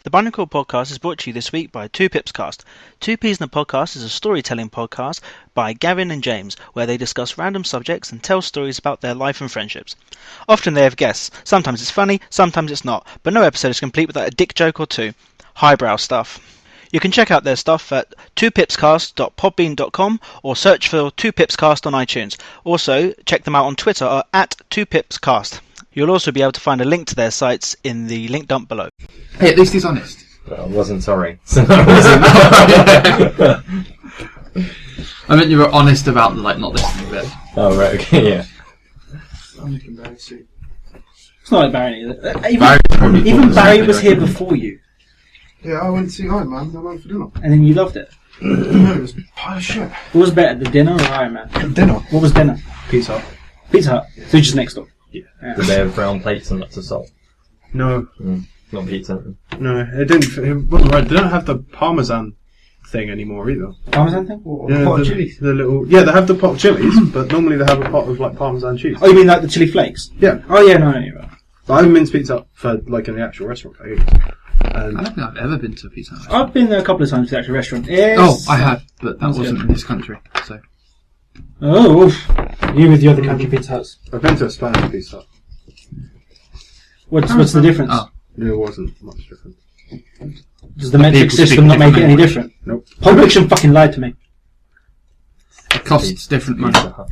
The Binarycore Podcast is brought to you this week by 2pipscast. 2Ps in a Podcast is a storytelling podcast by Gavin and James, where they discuss random subjects and tell stories about their life and friendships. Often they have guests. Sometimes it's funny, sometimes it's not, but no episode is complete without a dick joke or two. Highbrow stuff. You can check out their stuff at 2pipscast.podbean.com or search for 2pipscast on iTunes. Also, check them out on Twitter at 2pipscast. You'll also be able to find a link to their sites in the link dump below. Hey, at least he's honest. Well, I wasn't sorry. I meant you were honest about not listening a bit. Oh, right, okay, yeah. I'm making Barry soup. It's not like Barry either. Even Barry was here before you. Yeah, I went to see Iron Man. I went for dinner. And then you loved it. No, it was a pile of shit. What was better, the dinner or Iron Man? Dinner. What was dinner? Pizza. Pizza Hut. So just next door. Yeah. Did they have brown plates and lots of salt? No. Not pizza. No, it didn't. It wasn't right. They don't have the Parmesan thing anymore either. Parmesan thing? Yeah, Pot of chilies? The little. Yeah, they have the pot of chilies, but normally they have a pot of Parmesan cheese. Oh, you mean like the chili flakes? Yeah. Oh yeah, no, you're right. But I haven't been to Pizza for in the actual restaurant. I don't think I've ever been to a pizza hut. I've been there a couple of times to the actual restaurant. Yes. Oh, I had, but that That's wasn't good. in this country. So Oh, oof. You with your other country Pizza Huts. I've been to a Spanish Pizza. What's the difference? Oh. It wasn't much different. Does the metric People speak system not make it any different different? Nope. Pulp Fiction fucking lied to me. it costs different money. Pizza Hut.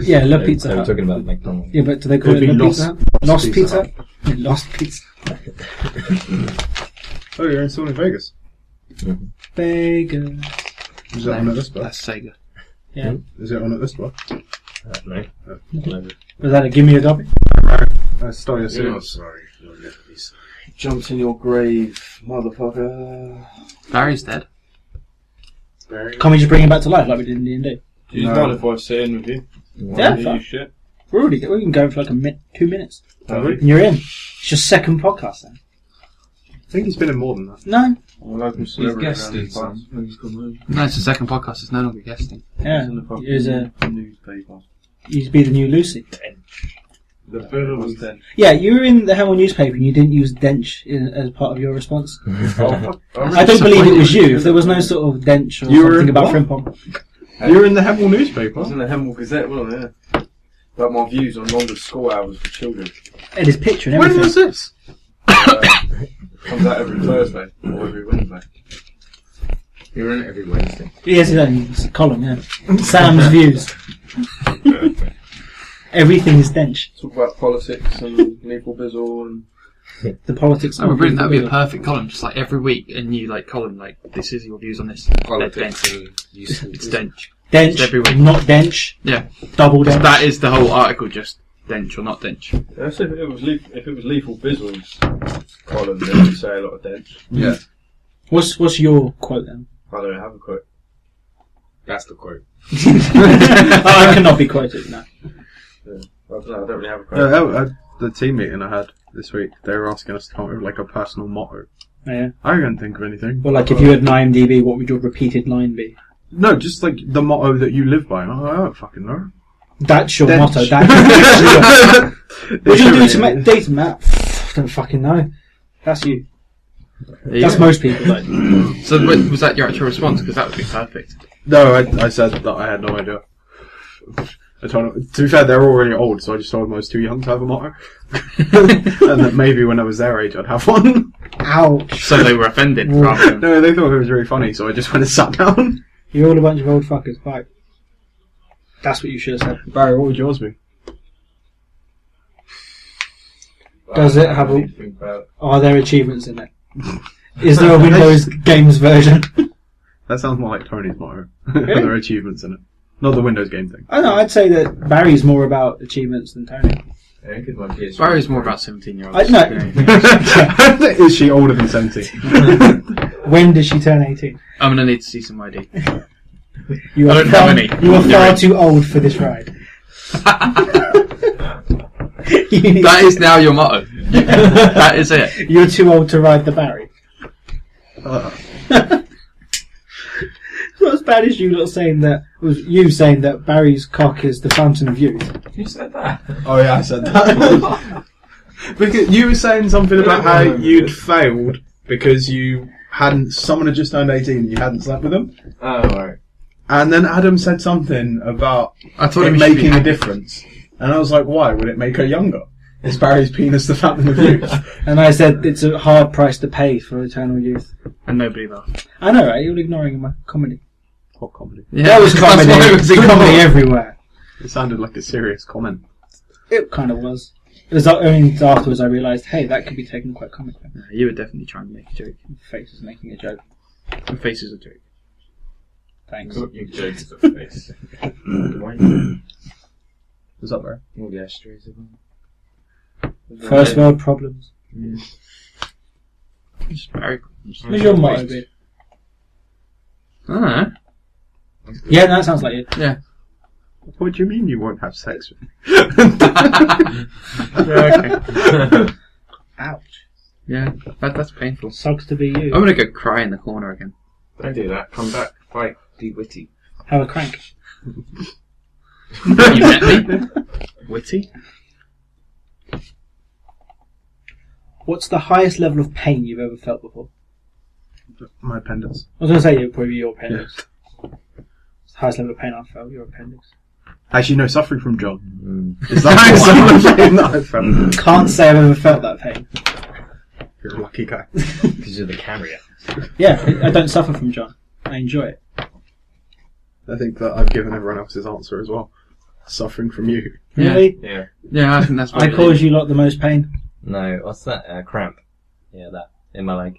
Yeah, love They Pizza were Hut. talking about McDonald's. Yeah, but do they call It'd it be La Lost Pizza Hut? Lost Pizza Pizza? Hut. Yeah, Lost Pizza. Oh, you're in still in Vegas. Vegas. Is it on at this bar? That's Sega. Yeah. Is it on at this bar? No. Was that a give me a copy? Start your Oh, series. sorry. Jumped in your grave, motherfucker. Barry's dead. Barry. Can't we just bring him back to life like we did in D&D? Do you mind if I sit in with you? Yeah, Do fine. you shit? We can go for like 2 minutes. Have we? And you're in. It's your second podcast then. I think he's been in more than that. No. I'm a local celebrity around the class. He's come home. No, it's the second podcast. It's no longer guesting. Yeah. He's in the fucking He's newspaper. you'd be the new Lucy. The film was then. Yeah, you were in the Hemel newspaper and you didn't use dench as part of your response. I don't believe it was you. If there was no sort of dench or You were something in about what? Frimpong. You're in the Hemel I was newspaper. in the Hemel Gazette, wasn't I? About my views on longer school hours for children. And his picture and When everything. was this? Comes out every Thursday or every Wednesday. You're in it every Wednesday. Yes, it's a column, yeah. Sam's views. Everything is dench. Talk about politics and lethal bizzle and The politics. Oh, of brilliant. That would be a the- perfect column, just like every week, a new column. Like this is your views on this. politics and useful It's bizzle. dench. Dench, every week. not dench. Yeah, Double dench. that is the whole article. Just dench or not dench. That's if it was lethal bizzle's column, then you'd say a lot of dench. Yeah. What's your quote then? I don't have a quote. That's the quote. I cannot be quoted. No. I don't really have a quote. The team meeting I had this week, they were asking us to come up with like a personal motto. Oh, yeah. I couldn't think of anything. Well, like if you had an IMDb, what would your repeated line be? No, just like the motto that you live by. And I don't fucking know. That's your Dench. motto. That's what do you do to make data map? Don't fucking know. That's you. That's most people. Like. So was that your actual response? Because that would be perfect. No, I said that I had no idea. I told them, to be fair, they're already old, so I just told them I was too young to have a motto. And that maybe when I was their age, I'd have one. Ouch. So they were offended rather than. No, they thought it was really funny, so I just went and sat down. You're all a bunch of old fuckers. Bye. That's what you should have said. Barry, what would yours be? Does it have a- Think about it. Are there achievements in it? Is there a Windows games version? That sounds more like Tony's motto. There are achievements in it. Not the Windows game thing. I don't know. I'd say that Barry's more about achievements than Tony. Yeah, because my PS. Barry's more about 17-year-olds. I know. Is she older than 70? When does she turn 18? I'm gonna need to see some ID. You I are don't far, have any. You are You're far in. too old for this ride. You need- That is now your motto. That is it. You're too old to ride the Barry. It's not as bad as you lot saying that. Was you saying that Barry's cock is the fountain of youth? You said that. Oh yeah, I said that. Because you were saying something about how you'd failed because you hadn't. Someone had just turned 18 and you hadn't slept with them. Oh, right. And then Adam said something about I told it him he should be making a happy. difference. And I was like, why? Would it make her younger? Is Barry's penis the fountain of youth? And I said it's a hard price to pay for eternal youth. And nobody laughed. I know, right? You're ignoring my comedy. What comedy? Yeah, There was that's comedy. why it was Comedy ignored. everywhere. It sounded like a serious comment. It kind of was. It was only afterwards I realised, hey, that could be taken quite comically. No, you were definitely trying to make a joke. Face is making a joke. Your face is a joke. Thanks. You jokes of face. Was that Barry? All the ashtrays of them. First world problems. It's very. What's your motto be? I don't know. Yeah, no, that sounds like you. Yeah. What do you mean you won't have sex with me? Yeah, okay. Ouch. Yeah, that's painful. Sucks to be you. I'm gonna go cry in the corner again. Don't do that. Come back. Fight. Be witty. Have a crank. You met me? Witty? What's the highest level of pain you've ever felt before? My appendix. I was going to say probably your appendix. It's the highest level of pain I've felt, your appendix. Actually, no, suffering from John. Is that the highest level of pain that I've felt? Can't say I've ever felt that pain. You're a lucky guy. Because you're the carrier. Yeah, I don't suffer from John. I enjoy it. I think that I've given everyone else's answer as well. Suffering from you. Yeah. Really? Yeah. Yeah, I think that's what I it cause is. you lot the most pain. No, what's that? Cramp. Yeah, that. In my leg.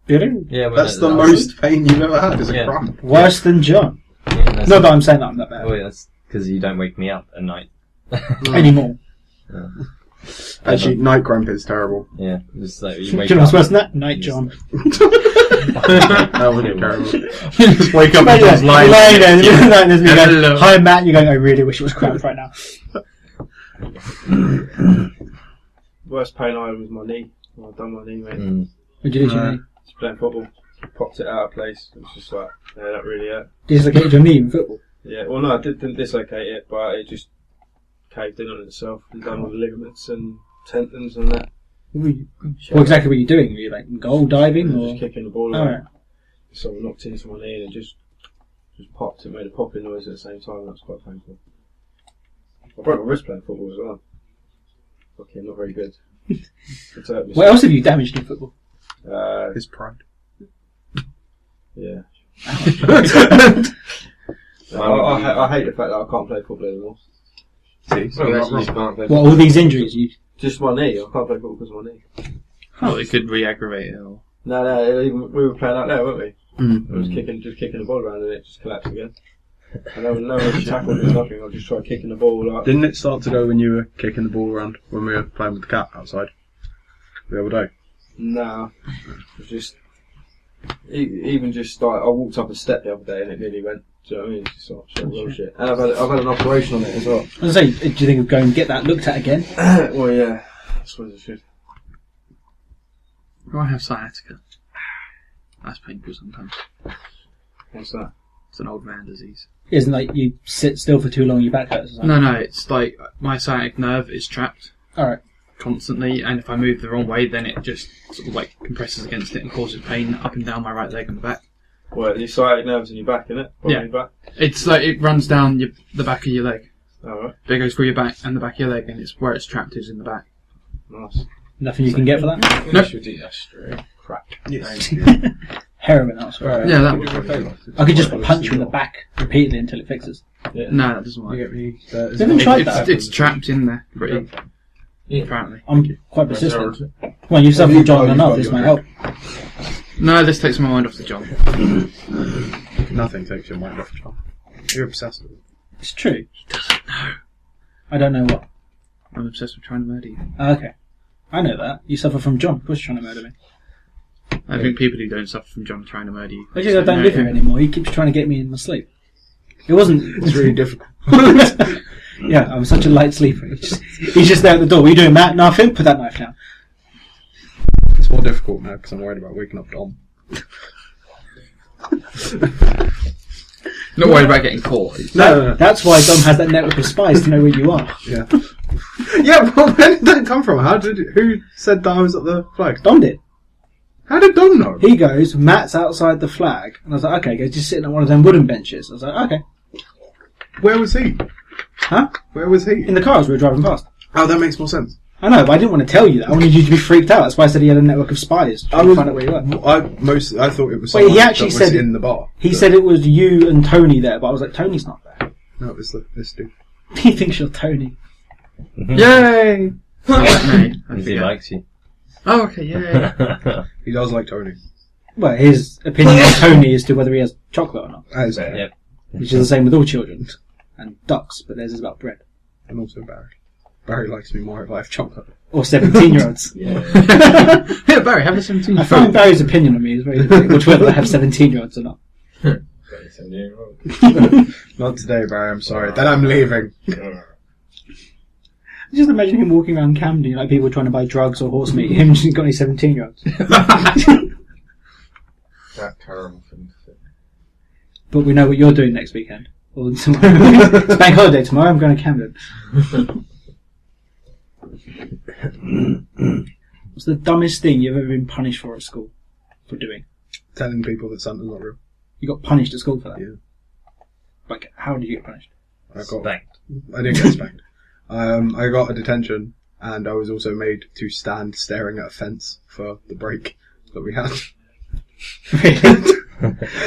Really? Yeah, That's the most pain you've ever had, is a Yeah. cramp. Worse than John. Yeah, Not that I'm saying that I'm that bad. Oh, yeah, that's because you don't wake me up at night. Anymore. Actually, night cramp is terrible. Yeah, just like Do you you wake know what's up. worse than that? Night John. That would be terrible. You just wake up and Imagine just that. lying. Lying there, Yeah. lying there, and you go, Hello. hi Matt, you're going, I really wish it was cramp right now. Worst pain I had was my knee. I've done my knee, mate. Mm. What'd you do to your knee? Just playing football. Popped it out of place. It was just like, yeah, that really hurt. Dislocated your knee in football? Yeah, well, no, I didn't dislocate it, but it just caved in on itself. And done all the ligaments and tendons and that. What exactly were you doing? Were you like goal diving or? Just kicking the ball Oh, out. right. So I knocked into my knee and it just popped. It made a popping noise at the same time. That was quite painful. I broke my wrist playing football as well. Okay, not very good. It hurt me. What else have you damaged in football? His pride. Yeah. See, I hate the fact that I can't play football anymore. Well, that's just can't play What, all these injuries? You? Just my knee. I can't play football because of my knee. Well, it could re-aggravate it. Or... No, even, we were playing out there, weren't we? Mm. I was just kicking the ball around and it just collapsed again. And no one tackled me, nothing. I just tried kicking the ball like. Didn't it start to go when you were kicking the ball around when we were playing with the cat outside the other day? Nah, it was just. Even just like I walked up a step the other day and it nearly went. Do you know what I mean? It's just sort of real shit. And I've had an operation on it as well. I was saying, do you think of going and get that looked at again? Well, yeah, I suppose I should. Oh, I have sciatica. That's painful sometimes. What's that? It's an old man disease. Isn't like you sit still for too long, your back hurts or something? No, it's like my sciatic nerve is trapped Alright. constantly, and if I move the wrong way, then it just sort of like compresses against it and causes pain up and down my right leg and the back. Well, your sciatic nerves in your back, innit? Yeah. Your back. It's like it runs down the back of your leg. Alright, It goes through your back and the back of your leg, and it's where it's trapped is in the back. nice. Nothing you can get for that? Nope. should eat that straight. Crap. Yes. Heroin, that's right. Yeah, that would. I could just punch you in the back repeatedly until it fixes. Yeah. No, that doesn't work. You get me? Haven't tried that. It's trapped in there, pretty. Yeah. Apparently. I'm quite persistent. Well, you've suffered from John enough, this might help. No, this takes my mind off the job. Nothing takes your mind off, John. You're obsessed with it. It's true. No. I don't know what. I'm obsessed with trying to murder you. Okay. I know that. You suffer from John. Of course you're trying to murder me. I think people who don't suffer from John are trying to murder you. I just don't live here anymore. He keeps trying to get me in my sleep. It wasn't... It's really difficult. Yeah, I'm such a light sleeper. He's just there at the door. What are you doing, Matt? Nothing? Put that knife down. It's more difficult now because I'm worried about waking up Dom. Not worried about getting caught. No. That's why Dom has that network of spies to know where you are. Yeah. Yeah, but where did that come from? Who said that I was at the flag? Dom did. How did Dom know? He goes, Matt's outside the flag. And I was like, okay, go just sitting on one of them wooden benches. I was like, okay. Where was he? Huh? Where was he? In the car as we were driving past. Oh, that makes more sense. I know, but I didn't want to tell you that. I wanted you to be freaked out. That's why I said he had a network of spies. I To find out where you were. I thought it was Wait, someone he actually that was said in the bar. He said it was you and Tony there, but I was like, Tony's not there. No, it was this dude. He thinks you're Tony. Yay! Because he likes you. Oh, okay, yeah. He does like Tony. Well, his opinion on Tony is to whether he has chocolate or not. That is Yep. Which is the same with all children. And ducks, but theirs is about bread. And also Barry. Barry likes me more if I have chocolate. Or 17-year-olds. Yeah, Barry, have a 17. I find Barry's opinion on me is very different, which whether I have 17-year-olds or not. Not today, Barry, I'm sorry. Then I'm leaving. Just imagine him walking around Camden, like people trying to buy drugs or horse meat. Him just got any 17-year-olds. That's terrible thing to say. But we know what you're doing next weekend. Or tomorrow. It's bank holiday tomorrow, I'm going to Camden. What's the dumbest thing you've ever been punished for at school? For doing? Telling people that Santa's not real. You got punished at school for that? Yeah. Like, how did you get punished? I Spanked. didn't get spanked. I got a detention, and I was also made to stand staring at a fence for the break that we had. Really?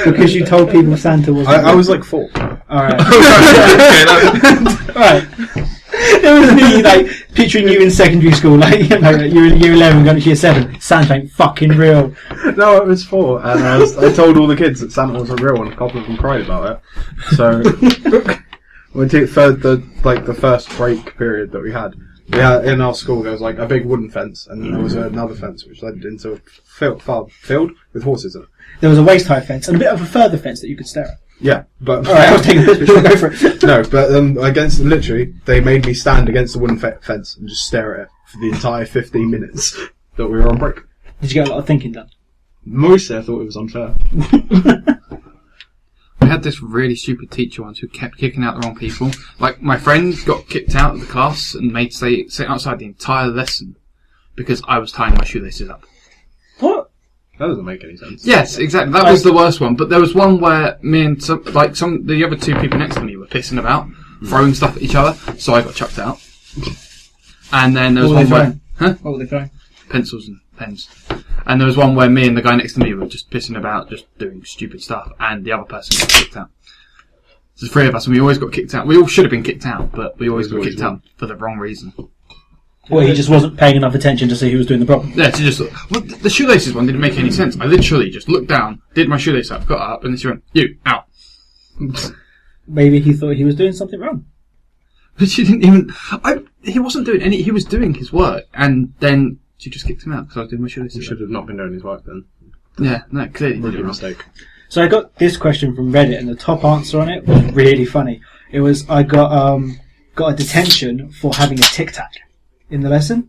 Because you told people Santa wasn't I was like 4. Alright. Alright. It was me, like, picturing you in secondary school, like, you know, you're in year 11 going to year 7. Santa ain't fucking real. No, I was 4, and I told all the kids that Santa wasn't real, and a couple of them cried about it. So, the first break period that we had in our school, there was like a big wooden fence, and then there was another fence which led into a field with horses in it. There was a waist-high fence and a bit of a further fence that you could stare at. Yeah, but Alright, I was taking this picture, go for it. no, but literally, they made me stand against the wooden fence and just stare at it for the entire 15 minutes that we were on break. Did you get a lot of thinking done? Mostly, I thought it was unfair. We had this really stupid teacher once who kept kicking out the wrong people. Like, my friend got kicked out of the class and made to sit outside the entire lesson because I was tying my shoelaces up. What? That doesn't make any sense. Yes, exactly. That was the worst one. But there was one where me and the other 2 people next to me were pissing about, throwing stuff at each other, so I got chucked out. And then there was What were one they where... Huh? What were they throwing? Pencils and pens. And there was one where me and the guy next to me were just pissing about, just doing stupid stuff, and the other person got kicked out. So the 3 of us, and we always got kicked out. We all should have been kicked out, but we always got kicked out for the wrong reason. Well, he just wasn't paying enough attention to see who was doing the problem. Yeah, to just... Well, the shoelaces one didn't make any sense. I literally just looked down, did my shoelace up, got up, and then she went, "You, out." Maybe he thought he was doing something wrong. But she didn't even... he wasn't doing any... He was doing his work, and then she just kicked him out because I was doing my shoelaces. He should have not been doing his work then. Yeah, no, clearly did Rookie it wrong. mistake. So I got this question from Reddit, and the top answer on it was really funny. It was, I got a detention for having a tic-tac in the lesson.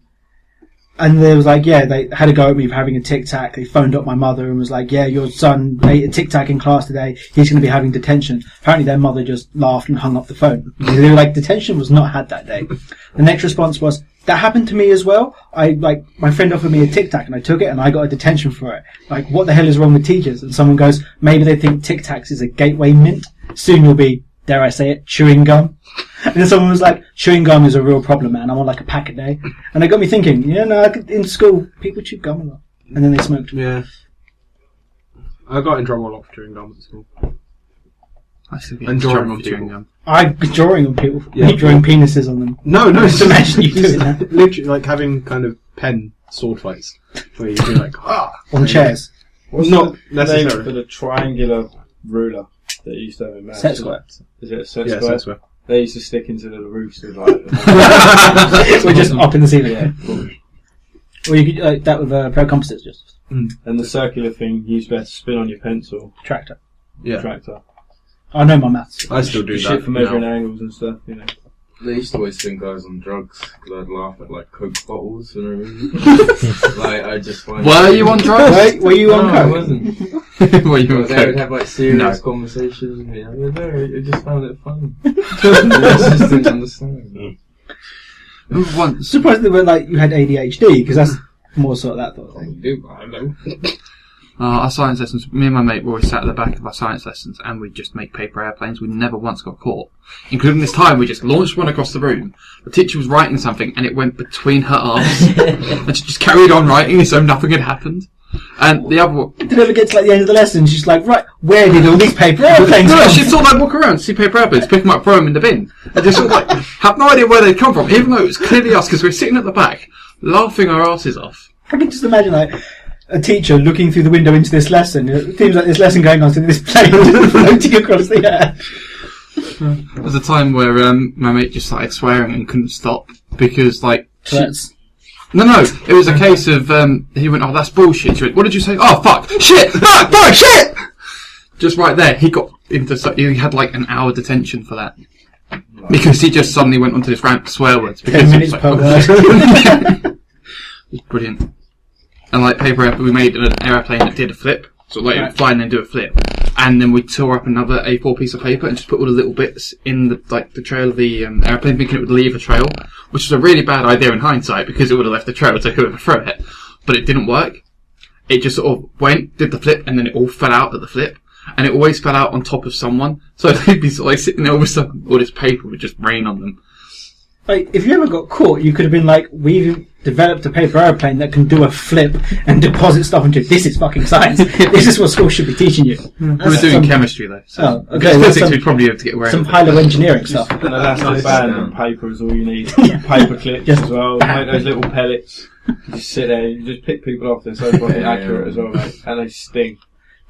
And they was like, yeah, they had a go at me for having a tic-tac. They phoned up my mother and was like, yeah, your son ate a tic-tac in class today. He's going to be having detention. Apparently their mother just laughed and hung up the phone. They were like, detention was not had that day. The next response was, that happened to me as well. My friend offered me a tic-tac and I took it and I got a detention for it. Like, what the hell is wrong with teachers? And someone goes, maybe they think tic-tacs is a gateway mint. Soon you'll be, dare I say it, chewing gum. And then someone was like, chewing gum is a real problem, man. I'm on like a pack a day. And it got me thinking, in school, people chew gum a lot. And then they smoked. Yeah. I got in trouble a lot for chewing gum at school. I still get And in trouble drawing for chewing people. gum. I'm drawing on people. Yeah. You drawing penises on them. No, Just imagine you doing just that. literally like having kind of pen sword fights where you do like On chairs. What's Not the name necessarily. for the triangular ruler that you used to have in maths? Set square. Is it a set Yeah, square? so swear. They used to stick into the roofs with like... We're just up in the ceiling. yeah, cool. Or you could that with pro composites, just And the circular thing you used to be able to spin on your pencil tractor. Yeah. tractor. I know my maths. I still do The that. shit for measuring now. angles and stuff, you know. They used to always think I was on drugs because I'd laugh at like Coke bottles and everything. Like I just find. Were you on drugs? Were you on No, I coke? wasn't. Were you on They would coke? have like serious No. conversations with me. I don't know. I just found it funny. I just didn't understand. Once. Surprised they were like you had ADHD because that's more sort of that sort of I thing. do. I know. Our science lessons, me and my mate were always sat at the back of our science lessons and we'd just make paper airplanes. We never once got caught. Including this time we just launched one across the room. The teacher was writing something and it went between her arms. And she just carried on writing as though nothing had happened. And the other one... Did it ever get to like the end of the lesson? She's like, right, where did all these paper airplanes No, come she'd sort of like walk around, see paper airplanes, pick them up, throw them in the bin. And just sort of like, have no idea where they'd come from, even though it was clearly us because we were sitting at the back, laughing our asses off. I can just imagine like a teacher looking through the window into this lesson. It seems like this lesson going on to this plane just floating across the air. There was a time where my mate just started swearing and couldn't stop because, like... Tourette's. No, it was a case of, he went, oh, that's bullshit. She went, what did you say? Oh, fuck! Shit! Fuck! Fuck! Shit! Just right there, he got into... He had like an hour detention for that. Because he just suddenly went onto this rant swear words. 10 minutes per word. It was brilliant. And like paper airplane, we made an airplane that did a flip. So like it would fly and then do a flip. And then we tore up another A4 piece of paper and just put all the little bits in the trail of the airplane, thinking it would leave a trail, which was a really bad idea in hindsight because it would have left a trail to whoever threw it. But it didn't work. It just sort of went, did the flip, and then it all fell out at the flip. And it always fell out on top of someone. So they'd be sort of like sitting there with all this paper would just rain on them. Like, if you ever got caught, you could have been like, we've developed a paper airplane that can do a flip and deposit stuff into it. This is fucking science. This is what school should be teaching you. We were doing chemistry though. So Oh, okay. physics we'd probably have to get away Some with. high-level engineering stuff. An elastic band and paper is all you need. Paper clips Just as well. Make those little pellets. You just sit there, you just pick people off. They're so fucking accurate as well, mate. And they sting.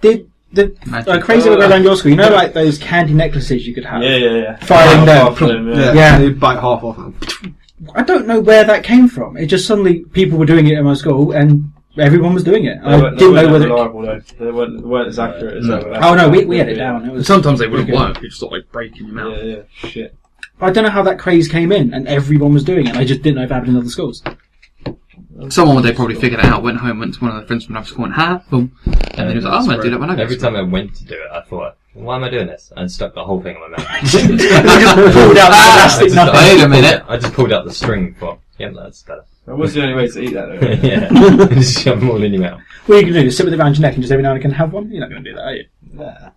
Did the crazy one go around your school? You know, like those candy necklaces you could have. Yeah. Firing them. Half of them, Yeah. They bite half off. I don't know where that came from. It just suddenly people were doing it in my school and everyone was doing it. I didn't know whether. Reliable, though. They weren't as accurate as that. Oh no, we had it down. It was. Sometimes they wouldn't work. You just sort of like breaking your mouth. Yeah. Shit. I don't know how that craze came in, and everyone was doing it. I just didn't know if it happened in other schools. Someone would they probably figured it out, went home, went to one of their friends from another school and boom. And then he was like, oh, I'm going to do that when I go Every to school. time I went to do it, I thought, why am I doing this? And stuck the whole thing in my mouth. I just pulled out the plastic nothing. Wait a minute. I just pulled out the string for, yeah, that's better. That was the only way to eat that, though. Yeah. Just shove them all in your mouth. What you can do is sit with it around your neck and just every now and again have one. You're not going to do that, are you? Nah.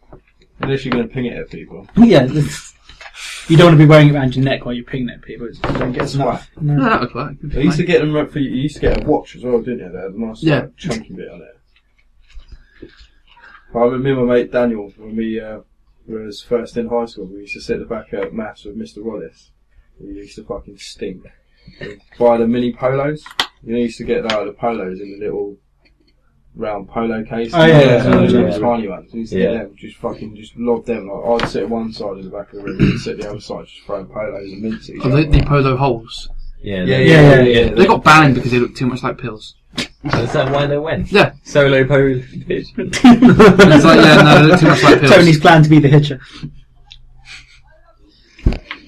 Unless you're going to ping it at people. Yeah. You don't want to be wearing it around your neck while you're pinging at people. You don't get enough. No, No. that would work. They used to get them for you. You used to get a watch as well, didn't you? That had a nice chunky bit on it. I remember me and my mate Daniel, when we was first in high school, we used to sit at the back at maths with Mr. Wallace. He used to fucking stink. We'd buy the mini polos. You know, you used to get the polos in the little round polo case. Oh, yeah. The tiny ones. We used to get them, just lob them. Like, I'd sit at one side of the back of the room, and he'd sit at the other side, just throwing polos and mints at each Oh, other. the polo holes. Yeah. They got banned because they looked too much like pills. So is that why they went? Yeah. Solo pole pitch. It's like, yeah, no, they look too much like pills. Tony's plan to be the hitcher.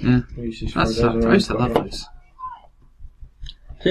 Yeah. We used to That's throw those I used to around. love those. See,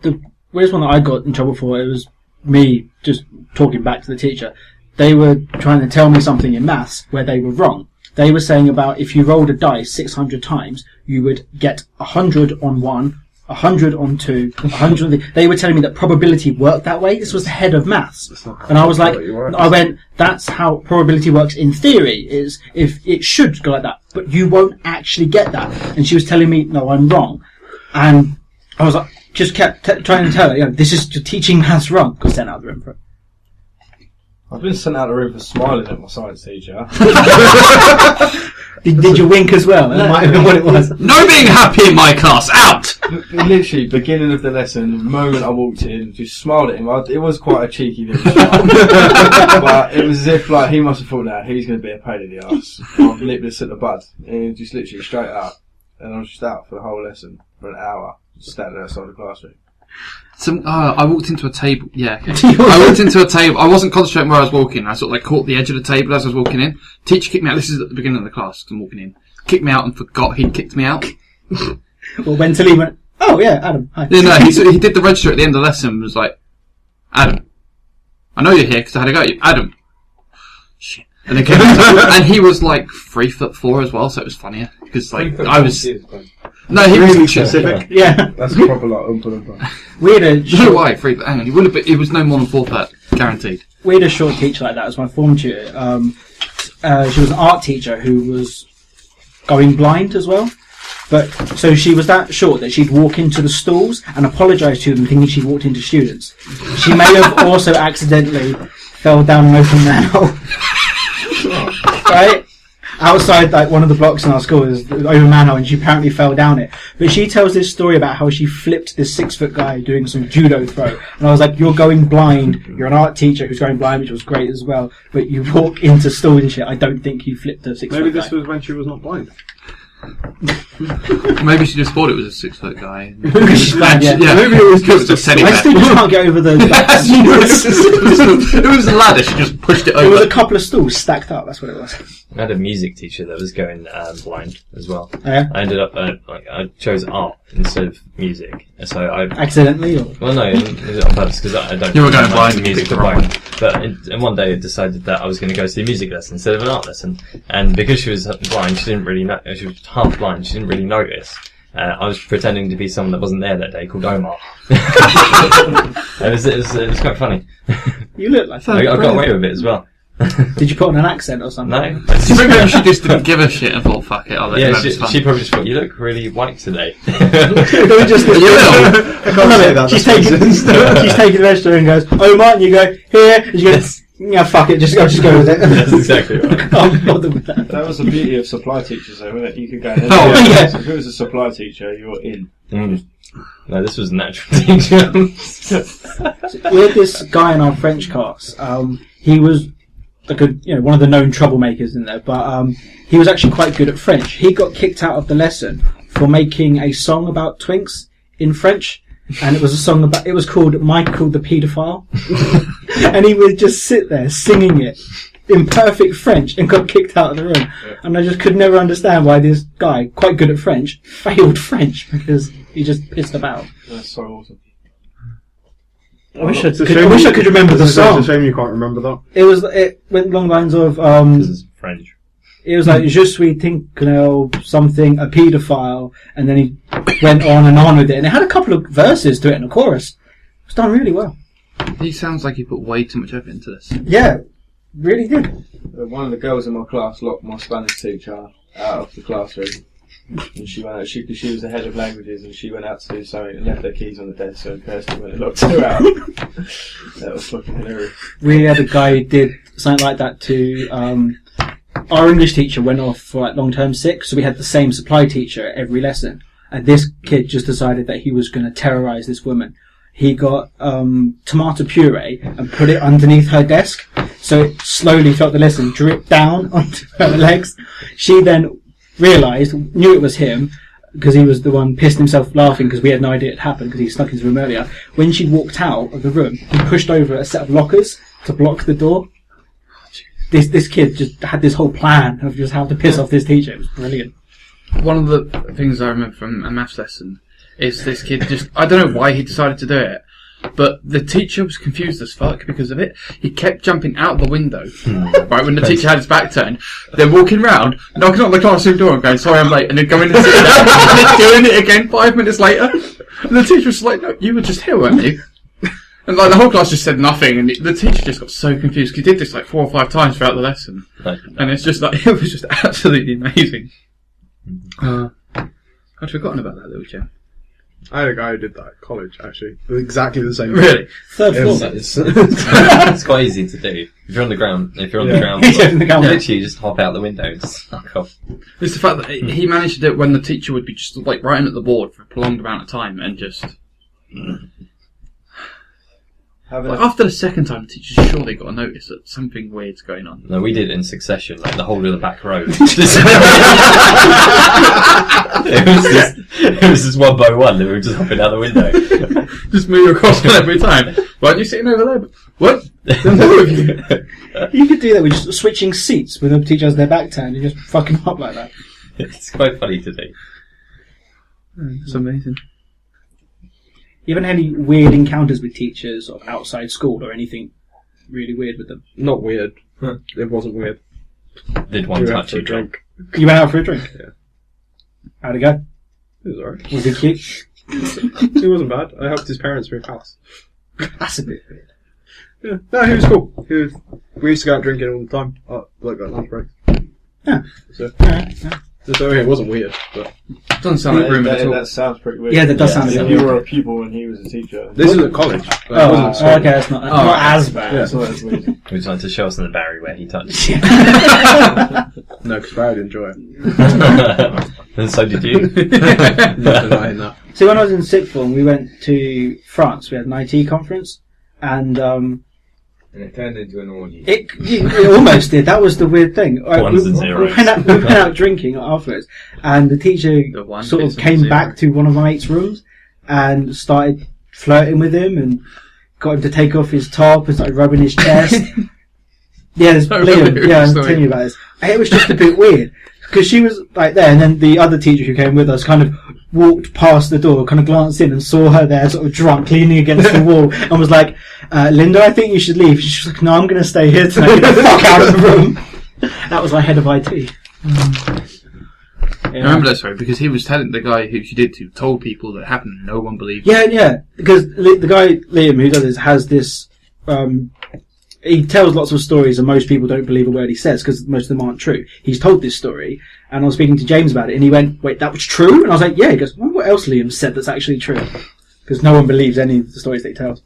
the weirdest one that I got in trouble for, it was me just talking back to the teacher. They were trying to tell me something in maths where they were wrong. They were saying about if you rolled a dice 600 times, you would get 100 on 1, 100 on 2, 100 on 3. They were telling me that probability worked that way. This was the head of maths. And I was like, I went, that's how probability works in theory, is if it should go like that, but you won't actually get that. And she was telling me, no, I'm wrong. And I was like, just kept trying to tell her, this is teaching maths wrong. Got sent out of the room for it. I've been sent out of the room for smiling at my science teacher. Did you wink as well? That might have been what it was. No being happy in my class! Out! Literally, beginning of the lesson, the moment I walked in, just smiled at him. It was quite a cheeky little smile. But it was as if like he must have thought, now he's going to be a pain in the arse. I've nipped this at the bud. And he was just literally straight out. And I was just out for the whole lesson for an hour, just standing outside the classroom. I walked into a table. Yeah, okay. I walked into a table. I wasn't concentrating where I was walking. I sort of like caught the edge of the table as I was walking in. Teacher kicked me out. This is at the beginning of the class. I'm walking in. Kicked me out and forgot he'd kicked me out. Well, when Tilly went, oh yeah, Adam, hi. Yeah, no, he did the register at the end of the lesson and was like, Adam, I know you're here because I had to go at you. Adam. Shit. And, and he was like 3'4" as well, so it was funnier. Because like, I was... No, he Really was specific. Yeah. That's a proper like Oompa. We had a No, short, why? Hang on, he wouldn't have been, it was no more than 4 foot, guaranteed. we had a short teacher like that as my form tutor. She was an art teacher who was going blind as well. But so she was that short that she'd walk into the stalls and apologise to them, thinking she'd walked into students. She may have also accidentally fell down an open manhole. Right? Outside, like, one of the blocks in our school is over manhole, and she apparently fell down it. But she tells this story about how she flipped this 6-foot guy doing some judo throw. And I was like, you're going blind. You're an art teacher who's going blind, which was great as well. But you walk into stalls and shit. I don't think you flipped a 6-foot guy. Maybe this was when she was not blind. Maybe she just thought it was a 6-foot guy. She's blind, yeah. Maybe it was just teddy I bear. still just can't get over the... It was a ladder, she just pushed it It was over. a couple of stools stacked up, that's what it was. I had a music teacher that was going blind as well. Oh, yeah? I ended up I chose art instead of music, so I Accidentally? Or? well no, it was on purpose because I don't. You were going like blind, the music picked the to wrong blind. But and one day I decided that I was going to go to a music lesson instead of an art lesson, and because she was blind, she didn't really know. She was half blind. She didn't really notice. I was pretending to be someone that wasn't there that day, called Omar. It was quite funny. You look like I got away with it as well. Did you put on an accent or something? No. Do you think maybe she just didn't give a shit and thought, fuck it, I'll let you Yeah, know it's fun. she probably just thought, you look really white today. Just I can't say that. She's that's taking, racist. she's taking the register and goes, oh, Martin, you go, here, and you go, yeah, fuck it, just go with it. That's exactly right. I can't be bothered with that. That was the beauty of supply teachers, though, wasn't it? You could go ahead. Oh, yeah. So if it was a supply teacher, you're in. No, this was a natural teacher. We had this guy in our French class. He was like one of the known troublemakers in there, but he was actually quite good at French. He got kicked out of the lesson for making a song about twinks in French, and it was a song about. It was called Michael the Paedophile, and he would just sit there singing it in perfect French and got kicked out of the room. Yeah. And I just could never understand why this guy, quite good at French, failed French because he just pissed about. That's so awesome. I wish I It's a could, shame I wish I you- could remember the It's song. a shame you can't remember that. It went along the lines of This is French. it was like Je suis Tinkerell something a paedophile, and then he went on with it, and it had a couple of verses to it and a chorus. It was done really well. He sounds like he put way too much effort into this. Yeah, really did. One of the girls in my class locked my Spanish teacher out of the classroom. And she went out, she was the head of languages, and she went out to do something and left her keys on the desk, so Kirsty went and locked her out. That was fucking hilarious. We had a guy who did something like that to our English teacher went off for like long-term sick, so we had the same supply teacher at every lesson, and this kid just decided that he was going to terrorise this woman. He got tomato puree and put it underneath her desk, so it slowly throughout the lesson dripped down onto her legs. She then realised, knew it was him, because he was the one pissing himself laughing because we had no idea it happened because he snuck into the room earlier. When she walked out of the room, he pushed over a set of lockers to block the door. This kid just had this whole plan of just how to piss off this teacher. It was brilliant. One of the things I remember from a maths lesson is this kid just, I don't know why he decided to do it, but the teacher was confused as fuck because of it. He kept jumping out the window, right, when the teacher had his back turned, then walking round, knocking on the classroom door and going, sorry I'm late, and then going and sitting down, and then doing it again 5 minutes later. And the teacher was like, no, you were just here, weren't you? And like the whole class just said nothing, and the teacher just got so confused because he did this like 4 or 5 times throughout the lesson. And it's just like, it was just absolutely amazing. I'd forgotten about that little gem. I had a guy who did that at college, actually. With exactly the same Really? Third floor. It's quite easy to do. If you're on the ground, Yeah, in the ground. literally just hop out the window and just suck off. It's the fact that he managed to do it when the teacher would be just like writing at the board for a prolonged amount of time and just... Like, after the second time, the teacher's surely got to notice that something weird's going on. No, we did it in succession, like the whole of the back row. It was just one by one, and we were just hopping out the window. Just move across one every time. Why aren't you sitting over there? What? You could do that with just switching seats when the teacher has their back turned and just fucking up like that. It's quite funny to do. It's amazing. You haven't had any weird encounters with teachers or outside school or anything really weird with them? Not weird. It wasn't weird. Did one We went touch for a you, John? drink. You went out for a drink? Yeah. How'd it go? It was alright. Was it cute? It wasn't bad. I helped his parents move house. That's a bit weird. Yeah. No, he was cool. We used to go out drinking all the time. Like at lunch breaks. Yeah. So, Alright. so it wasn't weird, but Doesn't sound like room at all. That sounds pretty weird. Yeah, that does sound a So bit you weird. were a pupil and he was a teacher. this is at college. Like, it Oh, wasn't at school. okay, that's not as bad. Yeah. So that's weird. Would you like to show us in the Barry where he touched? No, because Barry didn't enjoy it. And so did you. Not denying that. So when I was in sixth form, we went to France. We had an IT conference, and And it turned into an orgy. it almost did. That was the weird thing. Ones we, and zeros. we went out drinking afterwards, and the teacher The one sort of bits and came zero. back to one of my mate's rooms and started flirting with him and got him to take off his top and started rubbing his chest. Yeah, there's I Liam. remember Yeah, I'm the story. telling you about this. And it was just a bit weird because she was like there, and then the other teacher who came with us kind of walked past the door, kind of glanced in and saw her there, sort of drunk, leaning against the wall, and was like, "Linda, I think you should leave." She was like, "No, I'm going to stay here tonight. Get the fuck out of the room." That was my head of IT. I remember that story because he was telling the guy who she did to told people that it happened and no one believed him. Yeah, because the guy Liam who does this has this. He tells lots of stories, and most people don't believe a word he says because most of them aren't true. He's told this story, and I was speaking to James about it, and he went, "Wait, that was true?" And I was like, "Yeah." He goes, "Well, what else Liam said that's actually true?" Because no one believes any of the stories that he tells,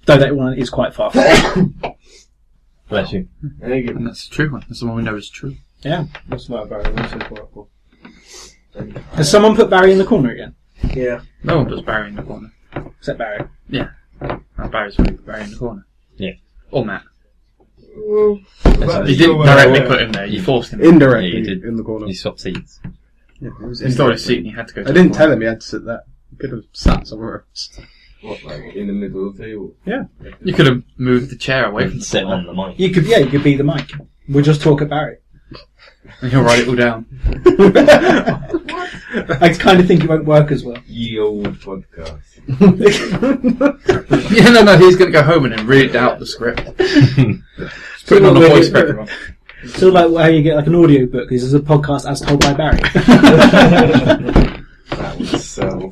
though that one is quite far. Bless you. And that's the true one. That's the one we know is true. Yeah. That's not about it. Has someone put Barry in the corner again? Yeah. No one puts Barry in the corner. Except Barry. Barry's really put Barry in the corner. Yeah. Or Matt. You You didn't directly put him there, you forced him. Indirectly Yeah, you did. in the corner. You swapped seats. Yeah, it was He stole his indirectly. seat and he had to go to I the didn't corner. tell him he had to sit there. He could have sat somewhere else. What, like in the middle of the table? You could have moved the chair away from the Sit corner on the mic. You could be the mic. We'll just talk at Barry. and he'll write it all down. I kind of think it won't work as well. Ye old podcast. Yeah, no, he's going to go home and then read out the script. Put it on a voice for everyone. So like how you get like an audio book. This is a podcast as told by Barry. That was so.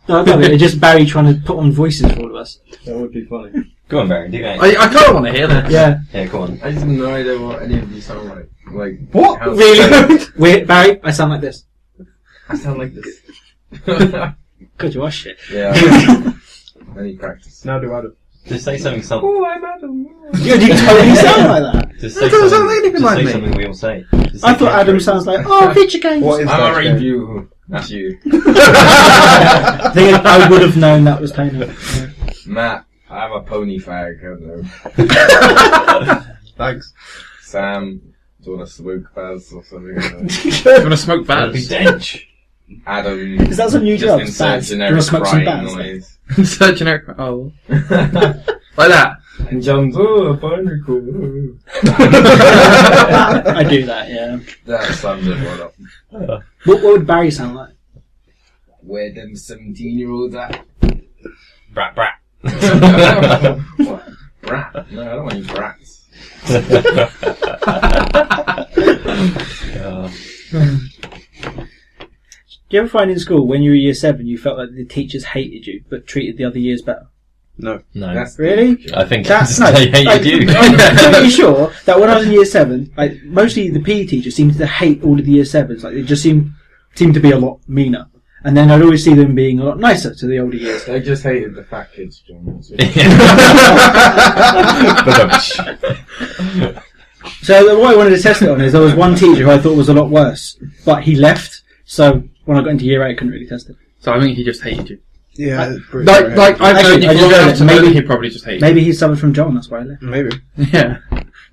No, I love it. It's just Barry trying to put on voices for all of us. That would be funny. Go on, Barry. Do that. I kind of want to hear that. Yeah. Yeah, go on. I just have no idea what any of you sound like. Like What? how- Really? Wait, Barry, I sound like this. I sound like this. Good, you are shit. Yeah. I need practice. Now do Adam. Just say something. Oh, I'm Adam. You totally sound like that. Just say That doesn't something. sound like anything Just like say me. something we all say. Just say I thought Adam catchphrases. sounds like, oh, video games. What is I'm that a game? review. That's you. I think I would have known that was playing. Matt, I'm a pony fag. I don't know. Thanks. Sam, do you want to smoke Baz or something? Do you want to smoke That'd be Baz? dench. Adam. Is that some new just drugs? insert Baz? Do you generic want to smoke some crying Baz? noise. Search generic. Oh. Like that. And John's, oh, a Binarycore. I do that, yeah. That sums everyone up. What would Barry sound like? Where them 17-year-olds at? Brat, brat. What? Brat? No, I don't want any brats. Do you ever find in school, when you were year 7, you felt like the teachers hated you, but treated the other years better? No. No. That's Really? I think That's no. they hated like, you. I'm pretty sure that when I was in year 7, like mostly the PE teachers seemed to hate all of the year 7s. Like they just seemed to be a lot meaner. And then I'd always see them being a lot nicer to the older years. They just hated the fat kids, John. That's it. So what I wanted to test it on is there was one teacher who I thought was a lot worse, but he left. So when I got into year 8, I couldn't really test it. So I think he just hated you. Yeah. Like I've known you I for just long read enough it. to know that Maybe- he probably just hated Maybe he suffered from John, that's why I left. Maybe. you. Yeah.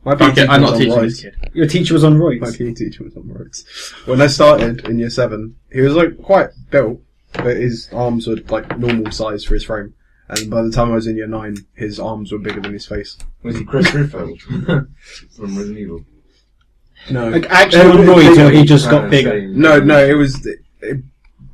My PE teacher I'm not was on teaching roids. this kid. Your teacher was on My roids. PE teacher was on roids. When I started in year 7, he was like quite built, but his arms were like normal size for his frame. And by the time I was in year 9, his arms were bigger than his face. Was he Chris Ruffo from Resident Evil? No. Like actually on roids, or he just got bigger. No, it was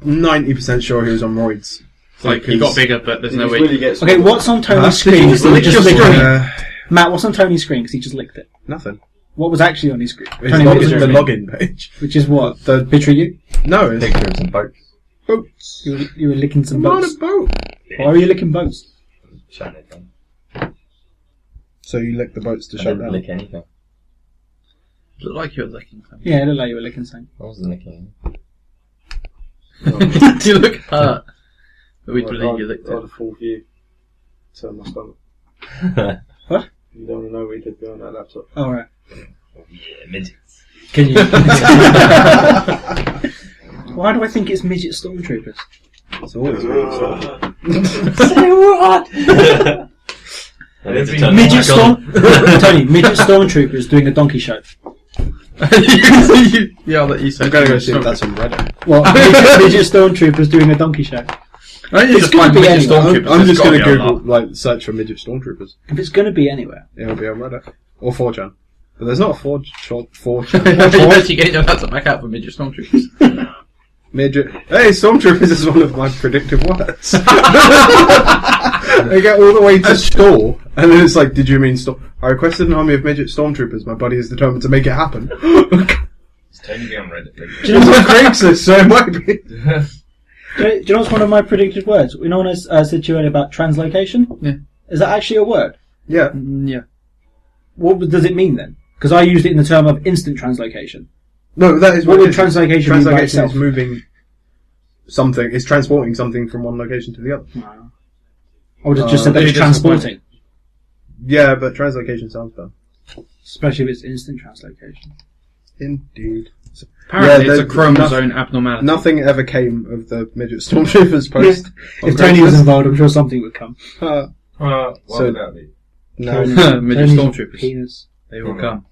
90% sure he was on roids. It's like he got bigger, but there's no way. Really gets Okay, what's on Tony's Did screen? you Because he lick just your licked screen? it. Matt, what's on Tony's screen? Because he just licked it. Nothing. What was actually on his screen? It's Tony, what was the your screen? login page. Which is what? The Picture of you? No, it's Picture of some boats. boats. You were licking some I'm on boats. a boat. Why were you licking boats? Shutting it down. So you lick the boats to I shut didn't down. lick anything. Looked like you were licking something. Yeah, it looked like you were licking something. I wasn't licking You look hurt. But we believe you licked I had it. a full view. Turn my stomach. anything. You don't want to know what he did behind that laptop. Oh, right. Yeah, midgets. Can you? Why do I think it's midget stormtroopers? It's always really stuff. Say what? I need to turn Midget it back on. Tony, midget stormtroopers doing a donkey show. Yeah, I'll let you say. I'm going to go see if that's on Reddit. What? Midget stormtroopers doing a donkey show. I think you It's just gonna find be midget anywhere. stormtroopers. I'm There's just gotta going to be a Google, lot. like, search for midget stormtroopers. If it's going to be anywhere. It'll be on Reddit. Or 4chan. But there's not a 4chan. You actually getting your laptop back out for midget stormtroopers. Midget. Hey, stormtroopers is one of my predictive words. They get all the way to store, and then it's like, did you mean store? I requested an army of midget stormtroopers. My buddy is determined to make it happen. It's Tony be on Reddit, please. Do you know It's what, on Craigslist, so it might be. do you know what's one of my predicted words? You know when I said to you earlier about translocation? Yeah. Is that actually a word? Yeah. Yeah. What does it mean then? Because I used it in the term of instant translocation. No, that is What it would is. translocation mean by Translocation itself? is moving something, is transporting something from one location to the other. I would have just said that Maybe it's that's the point. transporting. Yeah, but translocation sounds better. Especially if it's instant translocation. Indeed. Apparently, Yeah, it's a there's chromosome abnormality. Nothing ever came of the midget stormtroopers post. If Tony was involved, I'm sure something would come. What So- would that be? No. Midget Tony's stormtroopers. Penis. They will come.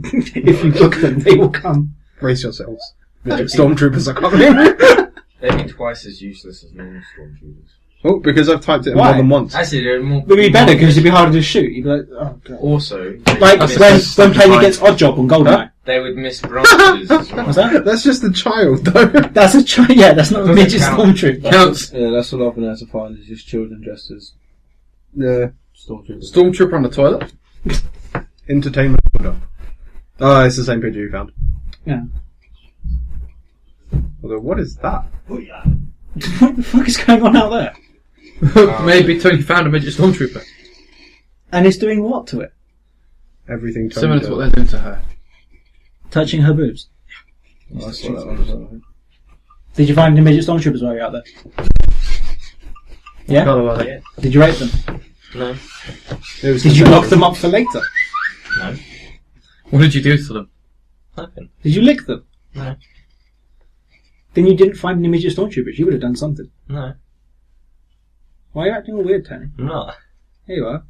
If you book them, they will come. Brace yourselves. Midget stormtroopers are coming. They'd be twice as useless as normal stormtroopers. Oh, because I've typed it in Why? more than once. Actually, they're more. It would be better because it'd be harder to shoot. You'd be like, oh god. Also, Like That's when just playing fine. against Oddjob on Goldeneye. they would miss branches as well. What's that? That's just a child, though. That's a yeah, that's not a Doesn't midget count. stormtrooper. Counts. Yeah, that's all I've been able to find is just children dressed as Yeah. stormtroopers. Stormtrooper on the toilet. Entertainment order. Oh, it's the same picture you found. Yeah. Although, what is that? What the fuck is going on out there? Maybe Tony found a midget stormtrooper. And it's doing what to it? Everything Tony Similar to does. what they're doing to her. Touching her boobs. Oh, I saw that one as well, I think. Did you find the midget stormtroopers while you're out there? Yeah? God, I love it. Did you rate them? No. It was Did you consensual. lock them up for later? No. What did you do to them? Nothing. Did you lick them? No. Then you didn't find any midget stormtroopers. You would have done something. No. Why are you acting all weird, Tony? I'm not. Here you are.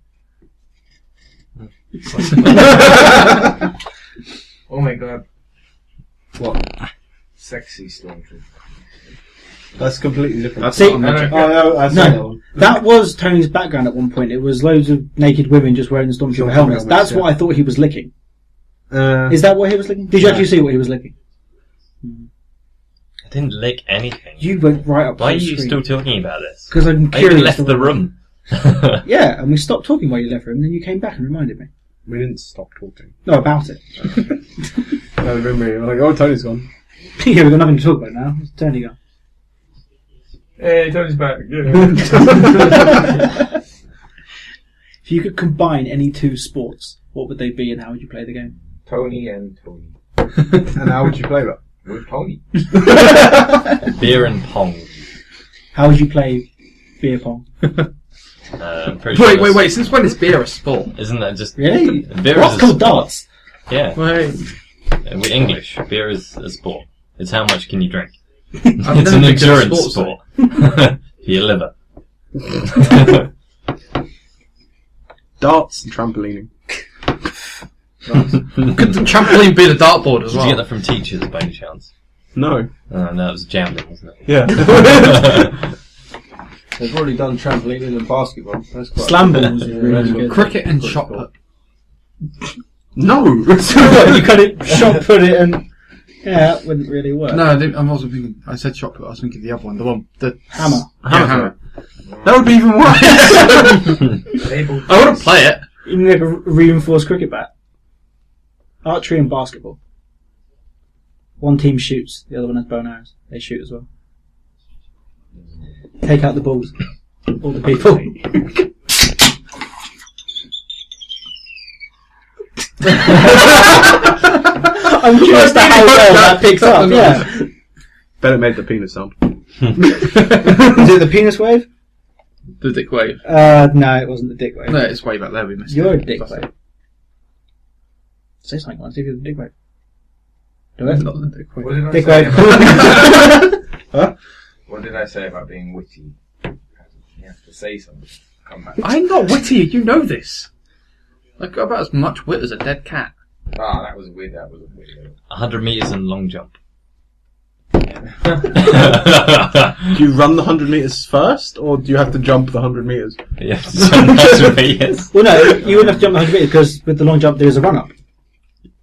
Oh my god. What? Sexy stormtrooper. That's completely different. That's See- not a midget. Oh, no, I saw that No, one. that was Tony's background at one point. It was loads of naked women just wearing the stormtrooper Stormtrooper helmets. helmets, That's yeah. what I thought he was licking. Uh, Is that what he was licking? Did you actually see what he was licking? I didn't lick anything. You went right up. Why are to the you screen. still talking about this? Because I'm I even curious. left the room. Yeah, and we stopped talking while you left the room, and then you came back and reminded me. we didn't stop talking. No, about it. I remember you were like, oh, Tony's gone. Yeah, we've got nothing to talk about now. It's Tony go. Hey, Tony's back. If you could combine any two sports, what would they be and how would you play the game? Tony and Tony. And how would you play that? With Tony. Beer and pong. How would you play beer pong? I'm pretty sure that's- Wait. Since when is beer a sport? Isn't that just... Really? Beer What's is a called sport. darts? Yeah. Wait. We're English. Beer is a sport. It's how much can you drink. I've It's never an been to a endurance sports sport. For your liver. Darts and trampolining. Could the trampoline be the dartboard as Did well? you get that from teachers by any chance? No. Oh, no, it was jambling, wasn't it? Yeah. They've already done trampolining and basketball. That's quite Slam balls are really that's good. Cricket and Pretty shot cool. put. No! What, you cut it, shot put it, and Yeah, that wouldn't really work. No, I wasn't thinking. I said shot put. I was thinking the other one. The one. The Hammer. Yeah, hammer. That would be even worse. I wouldn't play it. You need like a reinforced cricket bat. Archery and basketball. One team shoots, the other one has bow and arrows. They shoot as well. Take out the balls. All the people. I'm curious to how well that picks up, yeah. Bet it made the penis sound. Is it the penis wave? The dick wave. No, it wasn't the dick wave. No, it's way back there. We missed. You're it. a dick wave. Say something, see if you're the dick wave. Do it. Not the dick wave. What did I Dick say wave. about, what did I say about being witty? You have to say something. Come back. I'm not witty. You know this. I've got about as much wit as a dead cat. Ah, that was weird. That was a weird. 100 metres and long jump. Do you run the 100 metres first, or do you have to jump the 100 metres? Yes, 100 metres. Well, no, you wouldn't have to jump 100 metres because with the long jump there is a run up.